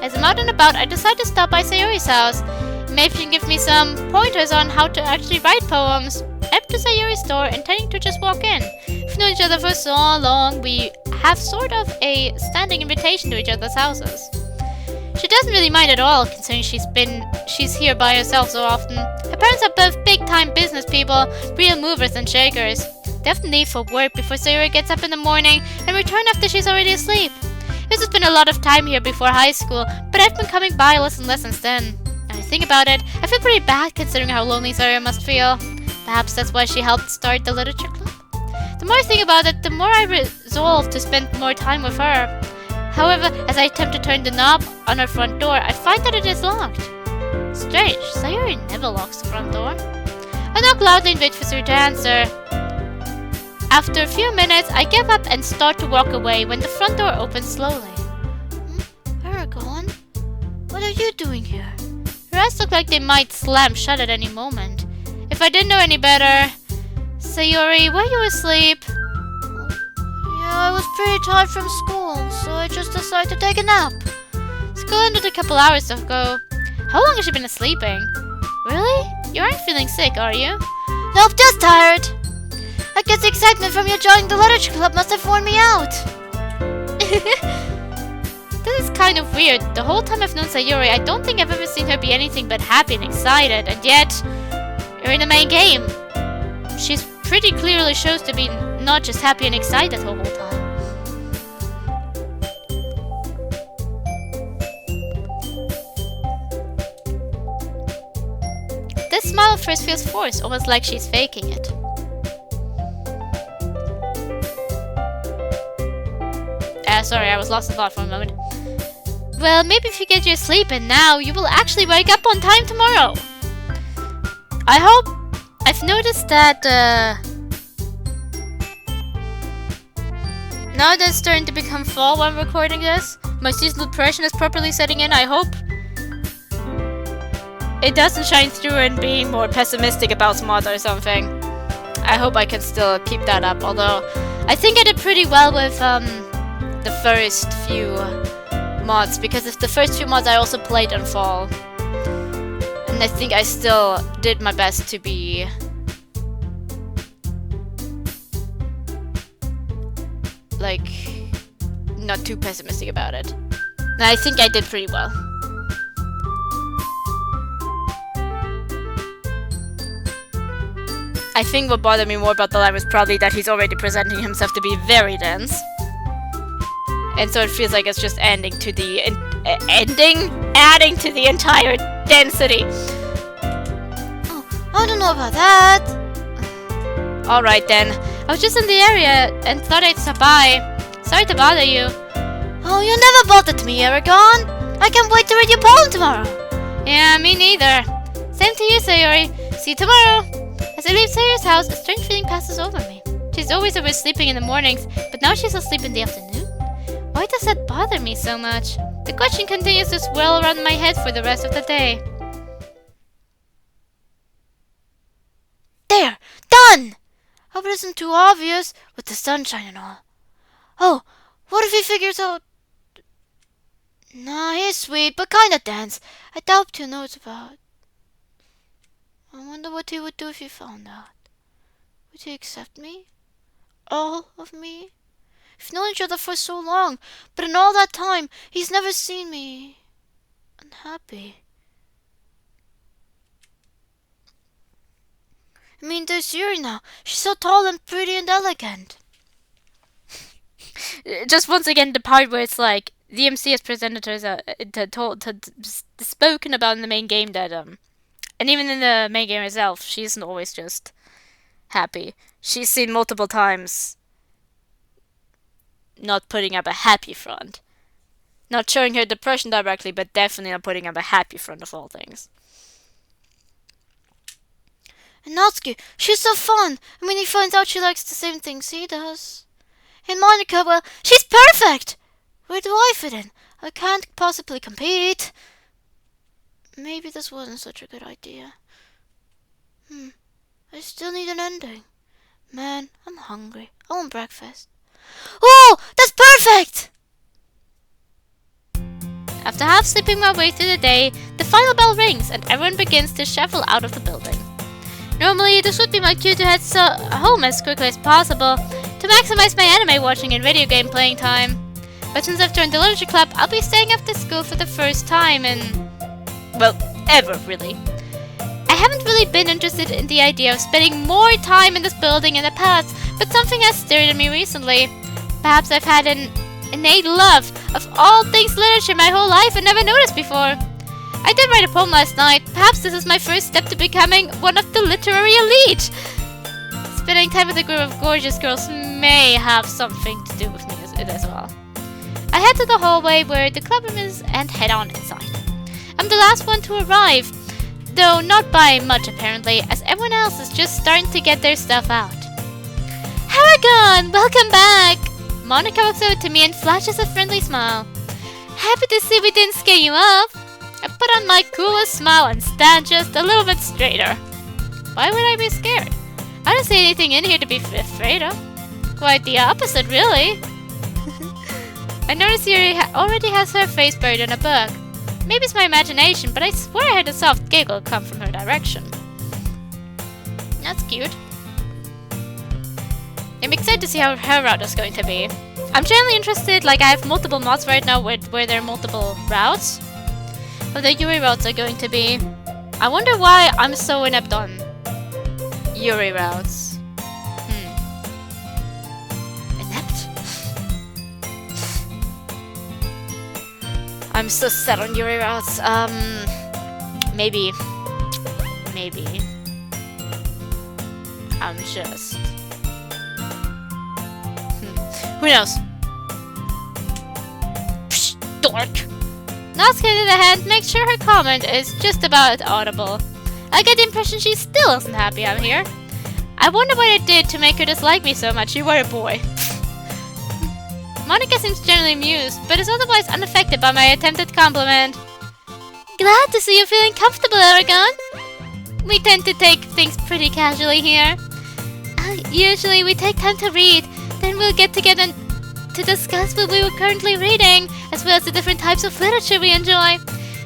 As I'm out and about, I decide to stop by Sayori's house. Maybe she can give me some pointers on how to actually write poems. I head to Sayori's store, intending to just walk in. We've known each other for so long, we have sort of a standing invitation to each other's houses. She doesn't really mind at all, considering she's here by herself so often. Her parents are both big-time business people, real movers and shakers. They often leave for work before Sayori gets up in the morning and return after she's already asleep. This has been a lot of time here before high school, but I've been coming by less and less since then. Now I think about it, I feel pretty bad considering how lonely Sayori must feel. Perhaps that's why she helped start the literature club? The more I think about it, the more I resolve to spend more time with her. However, as I attempt to turn the knob on her front door, I find that it is locked. Strange, Sayori never locks the front door. I knock loudly and wait for Sayori to answer. After a few minutes, I give up and start to walk away when the front door opens slowly. Paragon? What are you doing here? Her eyes look like they might slam shut at any moment. If I didn't know any better... Sayori, were you asleep? Yeah, I was pretty tired from school, so I just decided to take a nap. School ended a couple hours ago. How long has she been sleeping? Really? You aren't feeling sick, are you? Nope, just tired. I guess the excitement from you joining the literature club must have worn me out. This is kind of weird. The whole time I've known Sayori, I don't think I've ever seen her be anything but happy and excited, and yet, you're in the main game. She's pretty clearly shows to be not just happy and excited the whole time. This smile of hers feels forced, almost like she's faking it. Sorry, I was lost in thought for a moment. Well, maybe if you get your sleep in now, you will actually wake up on time tomorrow. I hope. I've noticed that, now that it's starting to become fall when I'm recording this, my seasonal depression is properly setting in. I hope it doesn't shine through and being more pessimistic about Smart or something. I hope I can still keep that up, although I think I did pretty well with, the first few mods, because if the first few mods I also played in fall, and I think I still did my best to be like not too pessimistic about it. And I think I did pretty well. I think what bothered me more about the line was probably that he's already presenting himself to be very dense. And so it feels like it's just adding to the entire density. Oh, I don't know about that. Alright then. I was just in the area and thought I'd stop by. Sorry to bother you. Oh, you never bothered me, Aragon. I can't wait to read your poem tomorrow. Yeah, me neither. Same to you, Sayori. See you tomorrow. As I leave Sayori's house, a strange feeling passes over me. She's always oversleeping in the mornings, but now she's asleep in the afternoon. Why does that bother me so much? The question continues to swirl around my head for the rest of the day. There! Done! Hope it isn't too obvious with the sunshine and all. Oh, what if he figures out... Nah, he's sweet, but kinda dense. I doubt 2 knows about. I wonder what he would do if he found out. Would he accept me? All of me? We've known each other for so long, but in all that time, he's never seen me unhappy. I mean, there's Yuri now. She's so tall and pretty and elegant. Just once again, the part where it's like the MC has presented her as spoken about in the main game that and even in the main game herself, she isn't always just happy. She's seen multiple times not putting up a happy front. Not showing her depression directly, but definitely not putting up a happy front of all things. And Natsuki, she's so fun. And when he finds out she likes the same things he does. And Monica, well, she's perfect. Where do I fit in? I can't possibly compete. Maybe this wasn't such a good idea. I still need an ending. Man, I'm hungry. I want breakfast. Oh, that's perfect! After half sleeping my way through the day, the final bell rings and everyone begins to shuffle out of the building. Normally, this would be my cue to head home as quickly as possible to maximize my anime watching and video game playing time. But since I've joined the literature club, I'll be staying after school for the first time in... well, ever, really. I haven't really been interested in the idea of spending more time in this building in the past, but something has stirred in me recently. Perhaps I've had an innate love of all things literature my whole life and never noticed before. I did write a poem last night. Perhaps this is my first step to becoming one of the literary elite. Spending time with a group of gorgeous girls may have something to do with me as well. I head to the hallway where the clubroom is and head on inside. I'm the last one to arrive, though not by much apparently, as everyone else is just starting to get their stuff out. Aragon, welcome back! Monica walks over to me and flashes a friendly smile. Happy to see we didn't scare you off. I put on my coolest smile and stand just a little bit straighter. Why would I be scared? I don't see anything in here to be afraid of. Quite the opposite, really. I notice Sayori already has her face buried in a book. Maybe it's my imagination, but I swear I heard a soft giggle come from her direction. That's cute. I'm excited to see how her route is going to be. I'm generally interested, like I have multiple mods right now where there are multiple routes. How the Yuri routes are going to be. I wonder why I'm so inept on Yuri routes. Inept? I'm so set on Yuri routes. Maybe. I'm just... Who knows? Psh, dork! Not getting the hand, make sure her comment is just about audible. I get the impression she still isn't happy I'm here. I wonder what I did to make her dislike me so much. You were a boy. Monica seems generally amused, but is otherwise unaffected by my attempted compliment. Glad to see you feeling comfortable, Aragon. We tend to take things pretty casually here. Usually we take time to read, then we'll get together to discuss what we were currently reading, as well as the different types of literature we enjoy.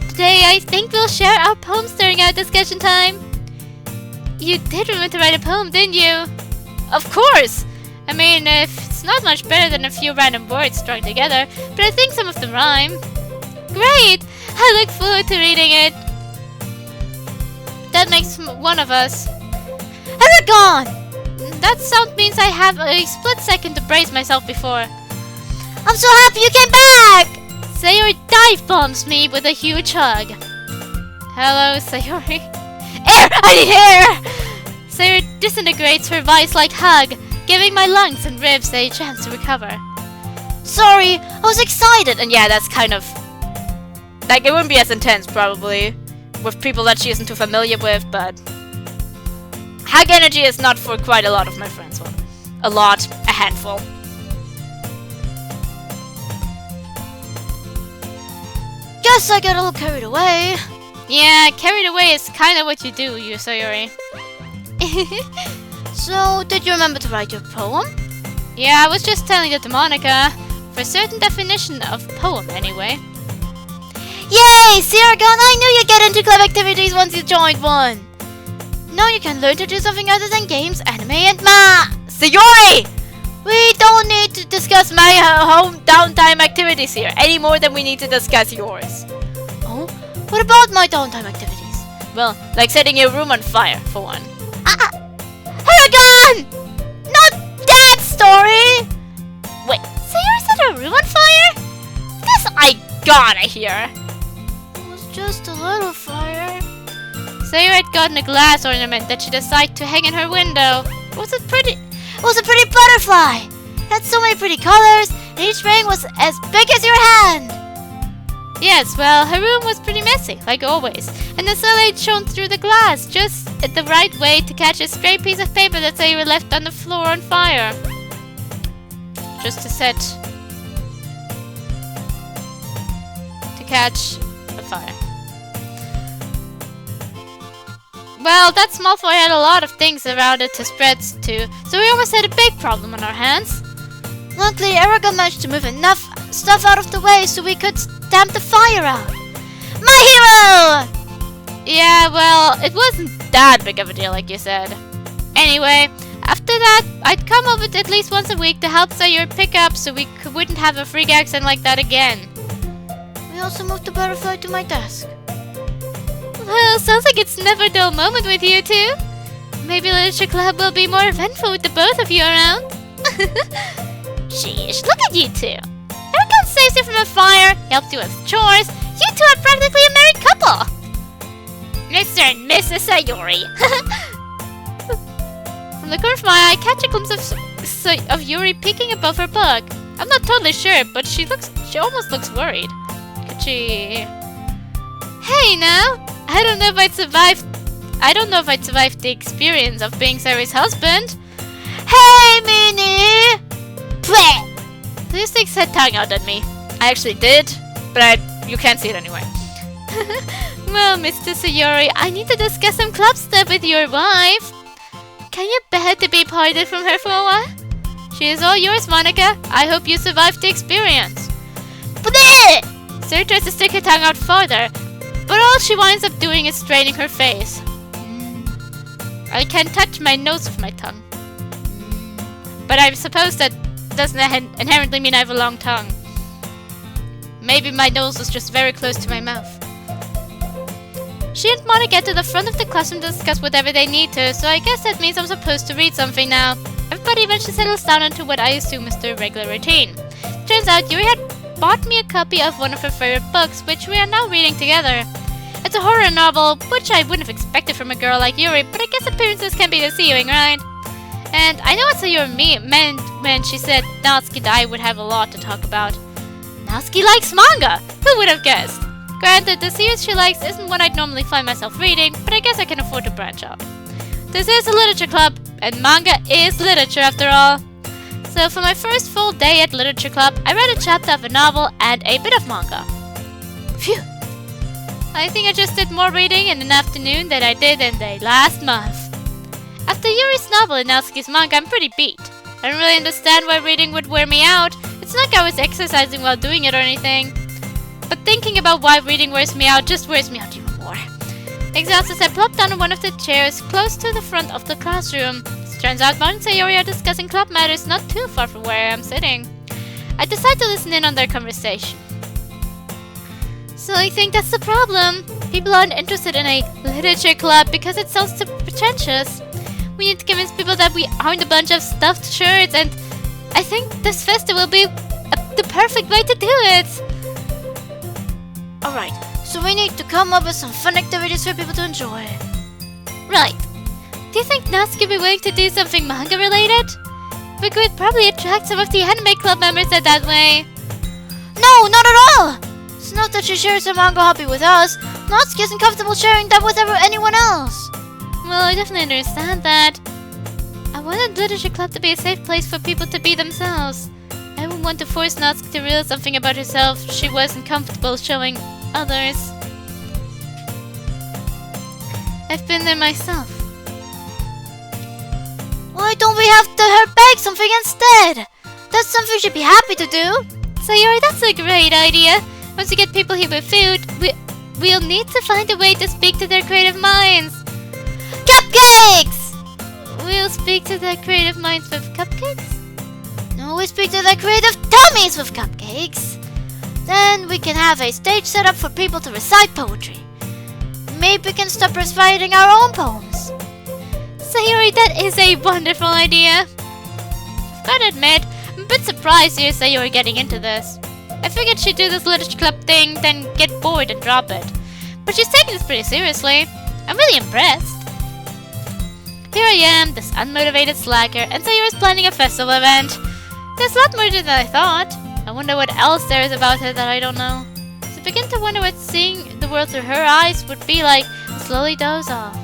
Today I think we'll share our poems during our discussion time. You did remember to write a poem, didn't you? Of course! I mean, it's not much better than a few random words strung together, but I think some of them rhyme. Great! I look forward to reading it. That makes one of us. Aragon! That sound means I have a split second to brace myself before. I'm so happy you came back! Sayori dive bombs me with a huge hug. Hello, Sayori. Air! I need air! Sayori disintegrates her vice-like hug, giving my lungs and ribs a chance to recover. Sorry, I was excited. And yeah, that's kind of... like, it wouldn't be as intense, probably, with people that she isn't too familiar with, but... hug energy is not for quite a lot of my friends. Well, a lot, a handful. Guess I got a little carried away. Yeah, carried away is kind of what you do, Sayori. So, did you remember to write your poem? Yeah, I was just telling it to Monica. For a certain definition of poem, anyway. Yay! Aragon, I knew you'd get into club activities once you joined one. Now you can learn to do something other than games, anime, and Sayori! We don't need to discuss my home downtime activities here, any more than we need to discuss yours. Oh? What about my downtime activities? Well, like setting your room on fire, for one. Aragon! Not that story! Wait, Sayori set her room on fire? This I gotta hear. It was just a little fire. Sayori had gotten a glass ornament that she decided to hang in her window. It was a pretty butterfly. It had so many pretty colors, and each ring was as big as your hand. Yes, well, her room was pretty messy, like always, and the sunlight shone through the glass just at the right way to catch a stray piece of paper that Sayori left on the floor on fire. Just to catch the fire. Well, that small fire had a lot of things around it to spread to, so we almost had a big problem on our hands. Luckily, Aragon managed to move enough stuff out of the way so we could stamp the fire out. My hero! Yeah, well, it wasn't that big of a deal like you said. Anyway, after that, I'd come over at least once a week to help Sayori pick up so we wouldn't have a freak accident like that again. We also moved the butterfly to my desk. Well, sounds like it's never a dull moment with you two. Maybe Literature Club will be more eventful with the both of you around. Sheesh, look at you two. Aragon saves you from a fire, helps you with chores. You two are practically a married couple. Mr. and Mrs. Sayori. From the corner of my eye, I catch a glimpse of Yuri peeking above her book. I'm not totally sure, but she almost looks worried. Could she... Hey now! I don't know if I'd survive the experience of being Sayori's husband. Hey, Minnie! Bleh! Please stick her tongue out at me. I actually did, but you can't see it anyway. Well, Mr. Sayori, I need to discuss some club stuff with your wife. Can you bear to be parted from her for a while? She is all yours, Monica. I hope you survived the experience. Bleh! Sarah tries to stick her tongue out farther, but all she winds up doing is straining her face. I can touch my nose with my tongue. But I suppose that doesn't inherently mean I have a long tongue. Maybe my nose was just very close to my mouth. She and Monica get to the front of the classroom to discuss whatever they need to, so I guess that means I'm supposed to read something now. Everybody eventually settles down into what I assume is their regular routine. Turns out Yuri had bought me a copy of one of her favorite books, which we are now reading together. It's a horror novel, which I wouldn't have expected from a girl like Yuri, but I guess appearances can be deceiving, right? And I know what Sayori meant when she said Natsuki and I would have a lot to talk about. Natsuki likes manga! Who would have guessed? Granted, the series she likes isn't one I'd normally find myself reading, but I guess I can afford to branch out. This is a literature club, and manga is literature after all. So for my first full day at literature club, I read a chapter of a novel and a bit of manga. Phew! I think I just did more reading in an afternoon than I did in the last month. After Yuri's novel and Natsuki's manga, I'm pretty beat. I don't really understand why reading would wear me out. It's not like I was exercising while doing it or anything. But thinking about why reading wears me out just wears me out even more. Exhausted, I plopped down on one of the chairs close to the front of the classroom. It turns out Mon and Sayori are discussing club matters not too far from where I am sitting. I decide to listen in on their conversation. So I think that's the problem. People aren't interested in a literature club because it sounds too pretentious. We need to convince people that we aren't a bunch of stuffed shirts, and I think this festival will be the perfect way to do it. Alright, so we need to come up with some fun activities for people to enjoy. Right. Do you think Natsuki would be willing to do something manga related? We could probably attract some of the anime club members that way. No, not at all! It's not that she shares her manga hobby with us. Natsuki isn't comfortable sharing that with anyone else. Well, I definitely understand that. I wanted literature club to be a safe place for people to be themselves. I wouldn't want to force Natsuki to reveal something about herself she wasn't comfortable showing others. I've been there myself. Why don't we have her bake something instead? That's something she'd be happy to do. Sayori, that's a great idea. Once we get people here with food, we'll need to find a way to speak to their creative minds. Cupcakes! We'll speak to their creative minds with cupcakes? No, we speak to their creative tummies with cupcakes. Then we can have a stage set up for people to recite poetry. Maybe we can stop reciting our own poems. Sayori, that is a wonderful idea. I've gotta admit, I'm a bit surprised to hear Sayori getting into this. I figured she'd do this literature club thing, then get bored and drop it. But she's taking this pretty seriously. I'm really impressed. Here I am, this unmotivated slacker, and Sayori's planning a festival event. There's a lot more to it than I thought. I wonder what else there is about her that I don't know. So I begin to wonder what seeing the world through her eyes would be like, and slowly doze off.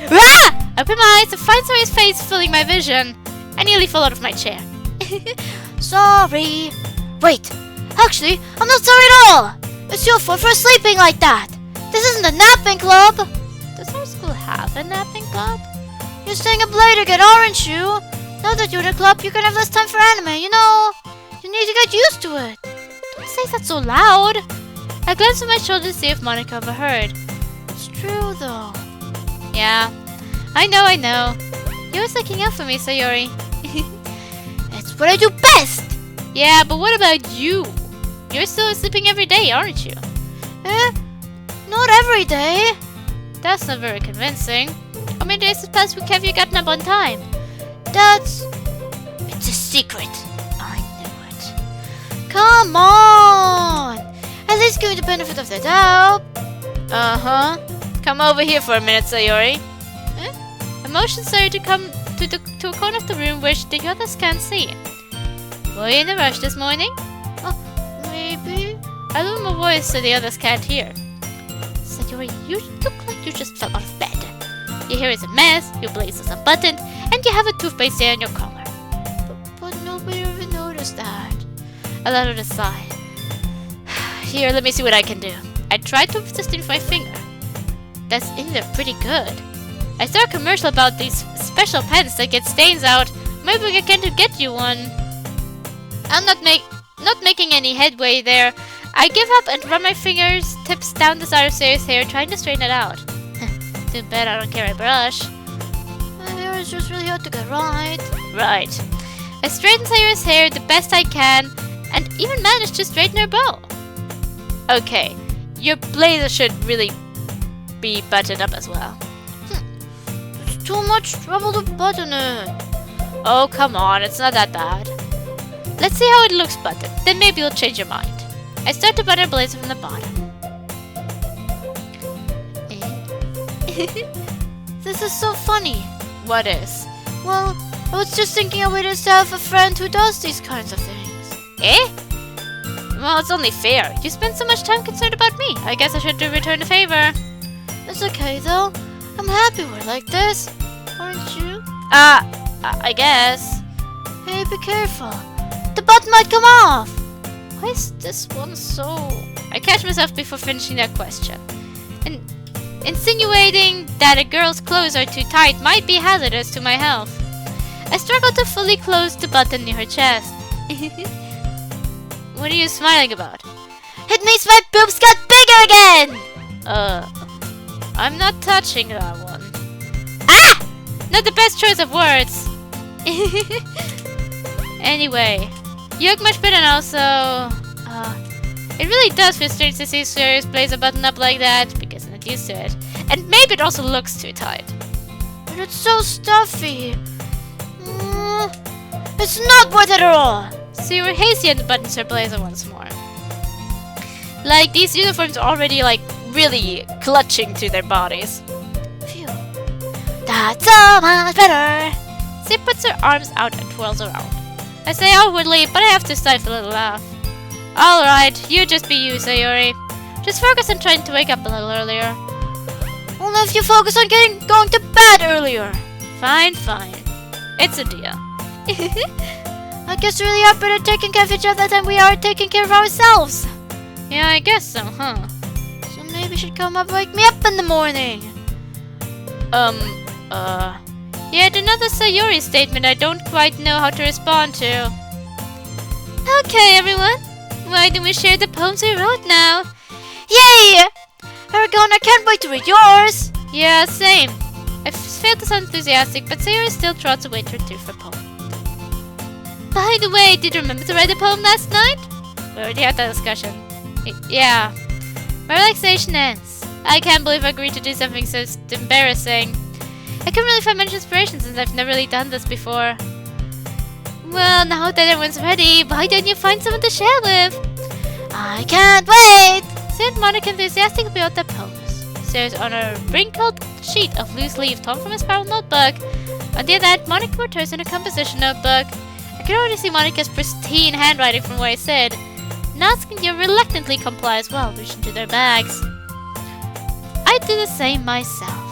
Ah! I open my eyes to find Sayori's face filling my vision. I nearly fell out of my chair. Sorry. Wait, actually, I'm not sorry at all. It's your fault for sleeping like that. This isn't a napping club. Does our school have a napping club? You're staying up late again, aren't you? Now that you're in a club, you can have less time for anime, you know. You need to get used to it. Don't say that so loud. I glanced over my shoulder to see if Monica overheard. It's true, though. Yeah, I know. You're always looking out for me, Sayori. It's what I do best! Yeah, but what about you? You're still sleeping every day, aren't you? Not every day. That's not very convincing. How many days past week have you gotten up on time? It's a secret. I knew it. Come on! At least give me the benefit of the doubt. Uh-huh. Come over here for a minute, Sayori. I motioned Sayori to come to a corner of the room which the others can't see. Were you in a rush this morning? Maybe. I lowered my voice so the others can't hear. Sayori, you look like you just fell out of bed. Your hair is a mess, your blazer is unbuttoned, and you have a toothpaste stain on your collar. But nobody ever noticed that. I let out a sigh. Here, let me see what I can do. I tried to sustain my finger. That's in there pretty good. I saw a commercial about these special pens that get stains out. Maybe I can get you one. I'm not making any headway there. I give up and run my fingers tips down the side of Sayori's hair, trying to straighten it out. Too bad I don't carry a brush. My hair is just really hard to get right. Right. I straighten Sayori's hair the best I can, and even managed to straighten her bow. Okay, your blazer should really be buttoned up as well. It's too much trouble to button it. Oh, come on, it's not that bad. Let's see how it looks buttoned, then maybe you'll change your mind. I start to button her blazer from the bottom. This is so funny. What is? Well, I was just thinking a way to have a friend who does these kinds of things. Eh? Well, it's only fair. You spend so much time concerned about me. I guess I should return the favor. It's okay though. I'm happy we're like this. Aren't you? I guess. Hey, be careful. The button might come off. Why is this one so... I catch myself before finishing that question. And insinuating that a girl's clothes are too tight might be hazardous to my health. I struggle to fully close the button near her chest. What are you smiling about? It means my boobs got bigger again! I'm not touching that one. Ah! Not the best choice of words. Anyway, you look much better now, so... it really does feel strange to see Sayori's blazer buttoned up like that, because I'm not used to it. And maybe it also looks too tight. But it's so stuffy. It's not worth it at all. Sayori hazy and buttons her blazer once more. Like, these uniforms are already, like, really clutching to their bodies. Phew. That's so much better. She puts her arms out and twirls around. I say outwardly, but I have to stifle a little laugh. Alright, you just be you, Sayori. Just focus on trying to wake up a little earlier. Only if you focus on going to bed earlier. Fine, fine. It's a deal. I guess we really are better taking care of each other than we are taking care of ourselves. Yeah, I guess so, huh? So maybe you should come up and wake me up in the morning. Yet another Sayori statement I don't quite know how to respond to. Okay, everyone. Why don't we share the poems we wrote now? Yay! Aragon, I can't wait to read yours. Yeah, same. I failed to sound enthusiastic, but Sayori still trots away to retrieve her poem. By the way, did you remember to write a poem last night? We already had that discussion. Yeah. My relaxation ends. I can't believe I agreed to do something so embarrassing. I couldn't really find much inspiration since I've never really done this before. Well, now that everyone's ready, why don't you find someone to share with? I can't wait! Said Monica enthusiastically about the poems. Sayori's on a wrinkled sheet of loose leaf torn from a spiral notebook. On the other hand, Monica wrote hers in a composition notebook. I could already see Monica's pristine handwriting from where I said, Naskin reluctantly comply as well, reaching to their bags. I do the same myself.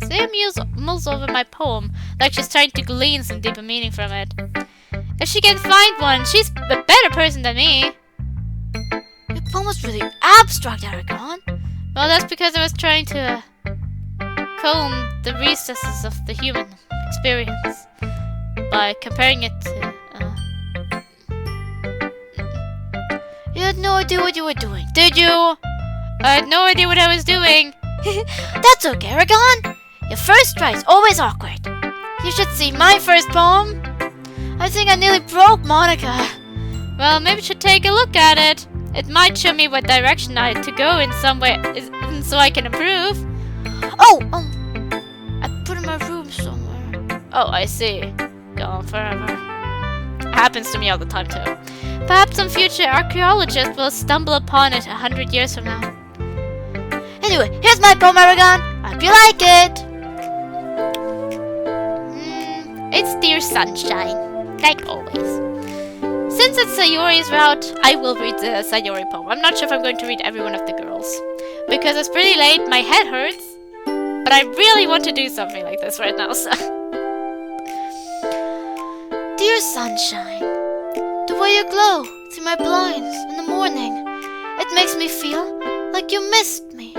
Sayori mulls over my poem, like she's trying to glean some deeper meaning from it. If she can find one, she's a better person than me. Your poem was really abstract, Aragon. Well, that's because I was trying to comb the recesses of the human experience by comparing it to... You had no idea what you were doing, did you? I had no idea what I was doing. That's okay, Aragon. Your first try is always awkward. You should see my first poem. I think I nearly broke Monica. Well, maybe you should take a look at it. It might show me what direction I have to go in some way, so I can improve. Oh, I put it in my room somewhere. Oh, I see. Gone forever. Happens to me all the time too. Perhaps some future archaeologist will stumble upon it 100 years from now. Anyway, here's my poem, Aragon. I hope you like it. It's Dear Sunshine, like always. Since it's Sayori's route, I will read the Sayori poem. I'm not sure if I'm going to read every one of the girls. Because it's pretty late, my head hurts. But I really want to do something like this right now, so... Dear Sunshine, the way you glow through my blinds in the morning, it makes me feel like you missed me.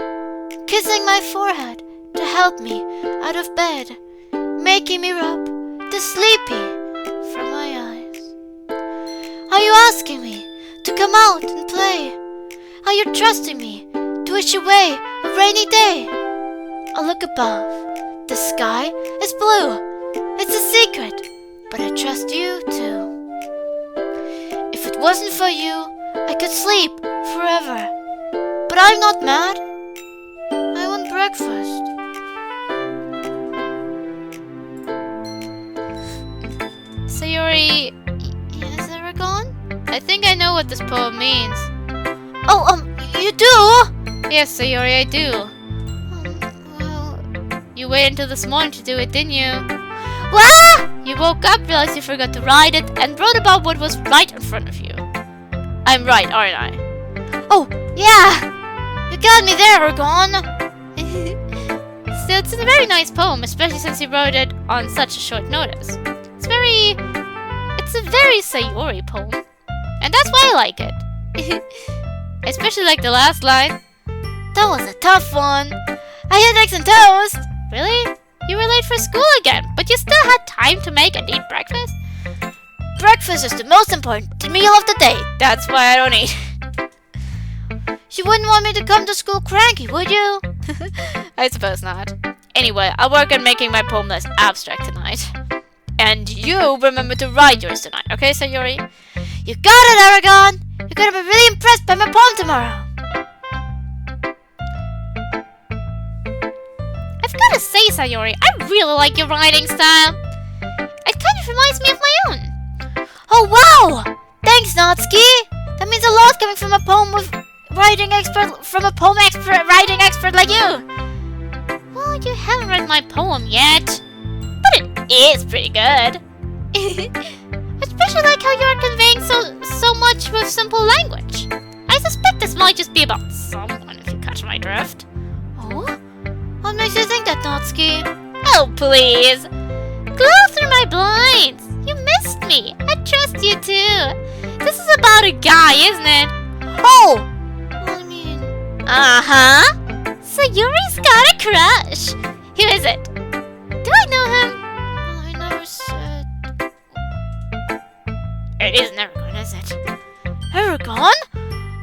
Kissing my forehead to help me out of bed, making me rub the sleepy from my eyes. Are you asking me to come out and play? Are you trusting me to wish away a rainy day? I look above. The sky is blue. It's a secret, but I trust you too. If it wasn't for you, I could sleep forever. But I'm not mad. I want breakfast. Sayori, is Aragon? I think I know what this poem means. Oh, you do? Yes, Sayori, I do. Well... You waited until this morning to do it, didn't you? What? You woke up, realized you forgot to write it, and wrote about what was right in front of you. I'm right, aren't I? Oh, yeah! You got me there, Aragon! Still, it's a very nice poem, especially since you wrote it on such a short notice. It's a very Sayori poem. And that's why I like it. Especially like the last line. That was a tough one. I had eggs and toast. Really? You were late for school again, but you still had time to make and eat breakfast? Breakfast is the most important meal of the day. That's why I don't eat. You wouldn't want me to come to school cranky, would you? I suppose not. Anyway, I'll work on making my poem less abstract tonight. And you remember to write yours tonight, okay, Sayori? You got it, Aragon! You're gonna be really impressed by my poem tomorrow. I've gotta say, Sayori, I really like your writing style. It kind of reminds me of my own. Oh, wow! Thanks, Natsuki! That means a lot coming from a poem writing expert like you. Well, you haven't read my poem yet. But it is pretty good. Especially like how you're conveying so much with simple language. I suspect this might just be about someone, if you catch my drift. Oh? What makes you think that, Natsuki? Oh, please! Glow through my blinds! You missed me! I trust you too! This is about a guy, isn't it? Oh! Well, I mean... Uh-huh! Sayori's got a crush! Who is it? Do I know him? Well, I never said... It isn't Aragon, is it? Aragon?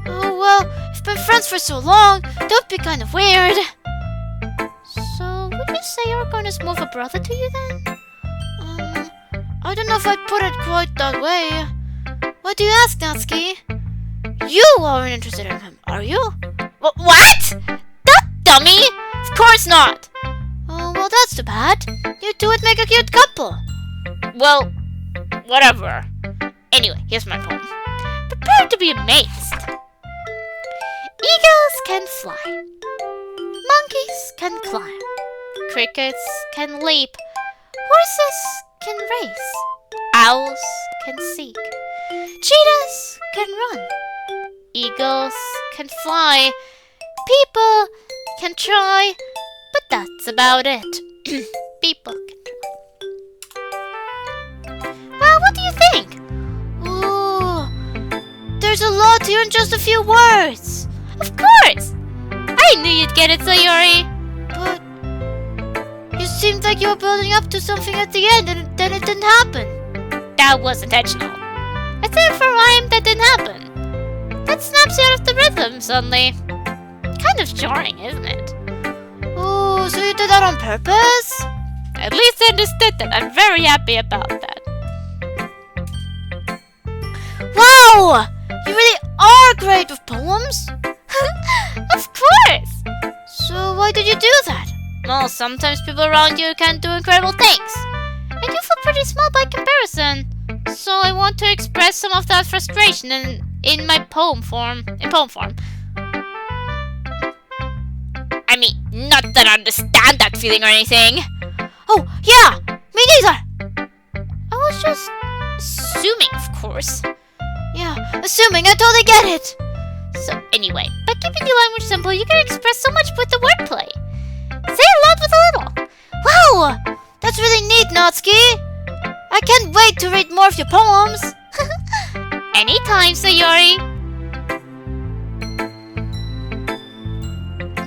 Oh, well, we've been friends for so long, don't be kind of weird. So, would you say Aragon is more of a brother to you then? I don't know if I'd put it quite that way. Why do you ask, Natsuki? You aren't interested in him, are you? What? That dummy? Of course not! Oh, well, that's too bad. You two would make a cute couple. Well, whatever. Anyway, here's my poem. Prepare to be amazed. Eagles can fly. Monkeys can climb. Crickets can leap. Horses can race. Owls can seek. Cheetahs can run. Eagles can fly. People can try. But that's about it. People can try. Well, what do you think? Ooh, there's a lot here in just a few words. Of course! I knew you'd get it, Sayori. But you seemed like you were building up to something at the end, and then it didn't happen. That was intentional. I said for a rhyme that didn't happen. That snaps you out of the rhythm suddenly. Kind of jarring, isn't it? Oh, so you did that on purpose? At least I understood that. I'm very happy about that. Wow! You really are great with poems? Of course! So why did you do that? Well, sometimes people around you can do incredible things. And you feel pretty small by comparison. So I want to express some of that frustration in my poem form. I mean, not that I understand that feeling or anything. Oh, yeah! Me neither! was just assuming, of course. Yeah, assuming, I totally get it. So anyway, by keeping the language simple, you can express so much with the wordplay. Say a lot with a little. Wow! That's really neat, Natsuki! I can't wait to read more of your poems! Anytime, Sayori!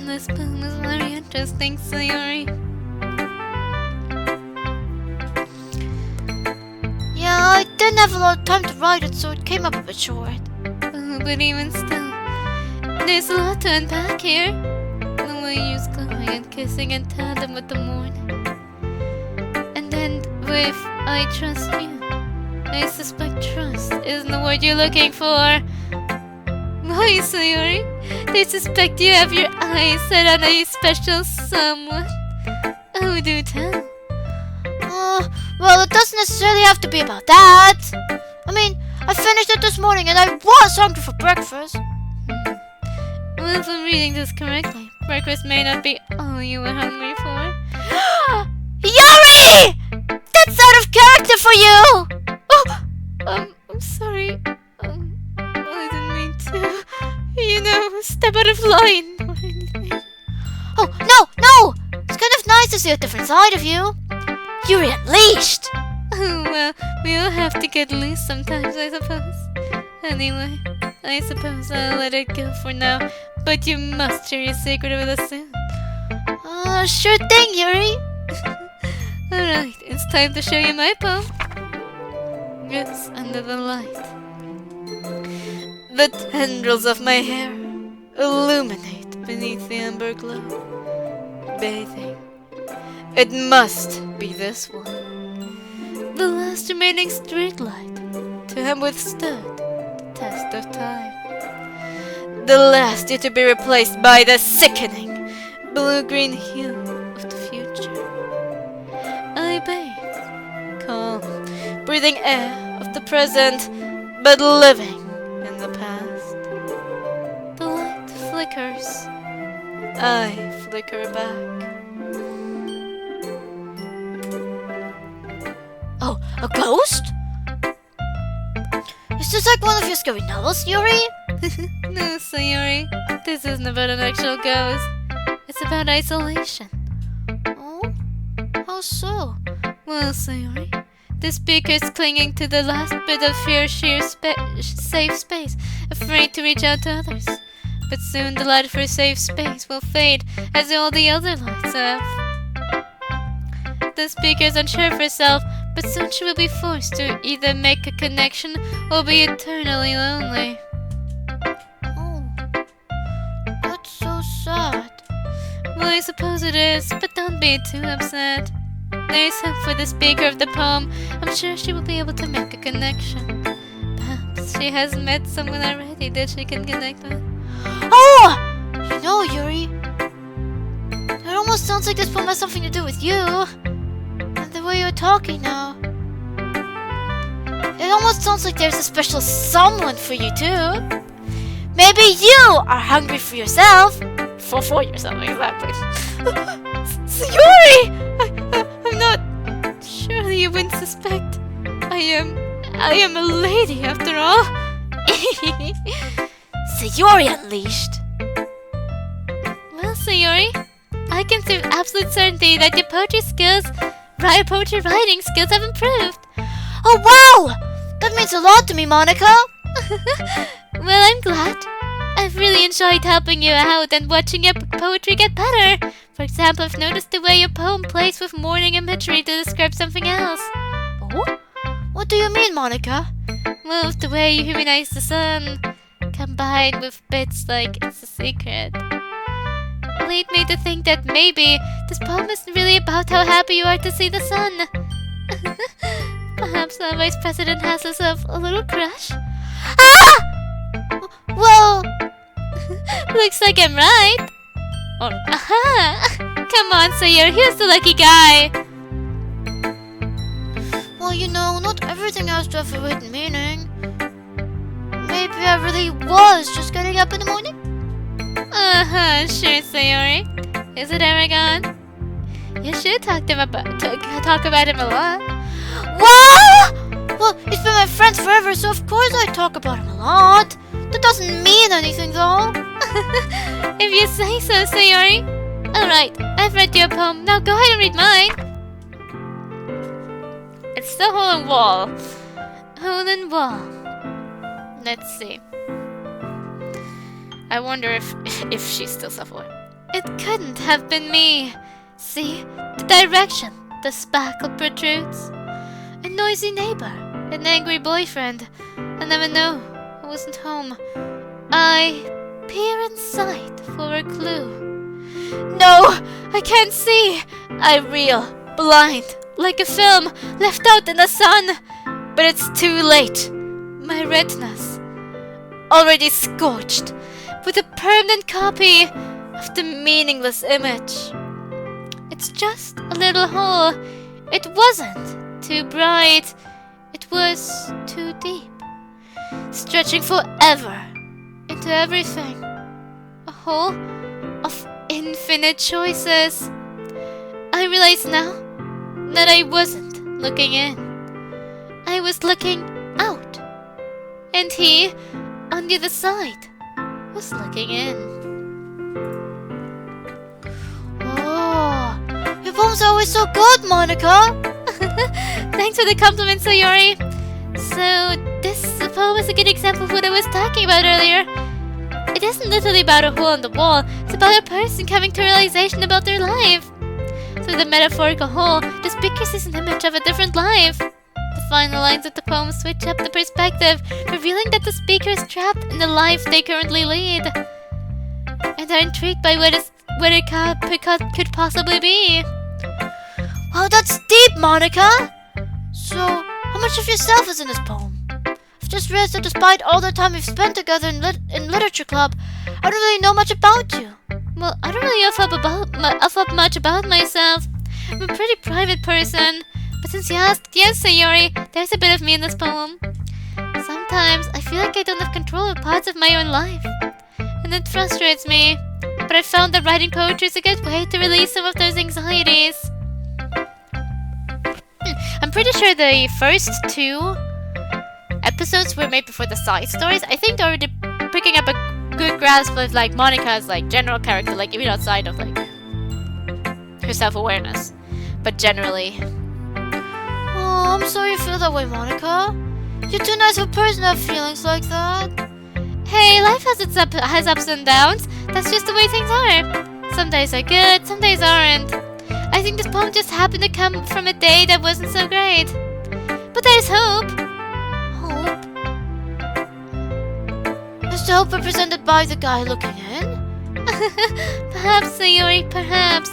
This poem is very interesting, Sayori. Yeah, I didn't have a lot of time to write it, so it came up a bit short. Oh, but even still, there's a lot to unpack here. The way you use glowing and kissing in tandem with the morning. And then with I trust you. I suspect trust isn't the word you're looking for. Why, Sayori? They suspect you have your eyes set on a special someone. Oh, do tell. Well, it doesn't necessarily have to be about that. I mean, I finished it this morning and I was hungry for breakfast. Well, if I'm reading this correctly, breakfast may not be all you were hungry for. Yori! That's out of character for you! I'm sorry. I didn't mean to, step out of line or anything. Oh, no! It's kind of nice to see a different side of you. You're unleashed! Oh, well, we all have to get loose sometimes, I suppose. Anyway, I suppose I'll let it go for now, but you must share your secret with us soon. Sure thing, Yuri. Alright, it's time to show you my poem. It's under the light. The tendrils of my hair illuminate beneath the amber glow. Bathing. It must be this one. The last remaining street light to have withstood the test of time. The last yet to be replaced by the sickening blue-green hue of the future. I bathe, calm, breathing air of the present, but living in the past. The light flickers. I flicker back. Oh, a ghost? Is this like one of your scary novels, Yuri? No, Sayori. This isn't about an actual ghost. It's about isolation. Oh? How so? Well, Sayori, the speaker's clinging to the last bit of safe space, afraid to reach out to others. But soon the light of her safe space will fade, as all the other lights have. The speaker's unsure of herself, but soon she will be forced to either make a connection or be eternally lonely. Oh, that's so sad. Well, I suppose it is, but don't be too upset. There is hope for the speaker of the poem. I'm sure she will be able to make a connection. Perhaps she has met someone already that she can connect with. Oh! You know, Yuri, it almost sounds like this poem has something to do with you. And the way you're talking now. It almost sounds like there's a special someone for you too. Maybe you are hungry for yourself. For yourself, exactly. Sayori! I'm not... Surely you wouldn't suspect. I am a lady after all. Sayori unleashed. Well, Sayori, I can say with absolute certainty that your poetry writing skills have improved. Oh wow! That means a lot to me, Monica. Well, I'm glad. I've really enjoyed helping you out and watching your poetry get better. For example, I've noticed the way your poem plays with morning imagery to describe something else. Oh? What do you mean, Monica? Well, the way you humanize the sun, combined with bits like it's a secret, lead me to think that maybe this poem isn't really about how happy you are to see the sun. Perhaps the Vice President has herself a little crush? Ah! Well... Looks like I'm right. Or, aha! Come on, Sayori, here's the lucky guy. Well, you know, not everything has to have a hidden meaning. Maybe I really was just getting up in the morning? Sure, Sayori. Is it Aragon? You should talk about him a lot. What? Well, he's been my friend forever, so of course I talk about him a lot. That doesn't mean anything, though. If you say so, Sayori. Alright, I've read your poem. Now go ahead and read mine. It's the hole in wall. Hole in wall. Let's see. I wonder if she's still self-aware. It couldn't have been me. See, the direction the sparkle protrudes. A noisy neighbor, an angry boyfriend. I never know who wasn't home. I peer inside for a clue. No, I can't see. I reel, blind, like a film left out in the sun. But it's too late. My retinas already scorched with a permanent copy of the meaningless image. It's just a little hole. It wasn't too bright. It was too deep, stretching forever into everything. A hole of infinite choices. I realize now that I wasn't looking in. I was looking out. And he, on the other side, was looking in. Oh, your poems are always so good, Monica. Thanks for the compliment, Sayori. So, this poem is a good example of what I was talking about earlier. It isn't literally about a hole in the wall, it's about a person coming to realization about their life. Through the metaphorical hole, the speaker sees an image of a different life. The final lines of the poem switch up the perspective, revealing that the speaker is trapped in the life they currently lead, and are intrigued by what it could possibly be. Wow, that's deep, Monica. So, how much of yourself is in this poem? I've just realized that despite all the time we've spent together in literature club, I don't really know much about you. Well, I don't really off up much about myself. I'm a pretty private person. But since you asked, yes, Sayori, there's a bit of me in this poem. Sometimes I feel like I don't have control of parts of my own life, and it frustrates me. But I found that writing poetry is a good way to release some of those anxieties. I'm pretty sure the first 2 episodes were made before the side stories. I think they're already picking up a good grasp of like Monica's like general character, like even outside of like her self-awareness, but generally. Oh, I'm sorry you feel that way, Monica. You're too nice of a person to have feelings like that. Hey, life has ups and downs. That's just the way things are. Some days are good, some days aren't. I think this poem just happened to come from a day that wasn't so great. But there's hope. Hope? Is the hope represented by the guy looking in? Perhaps, Sayori, perhaps.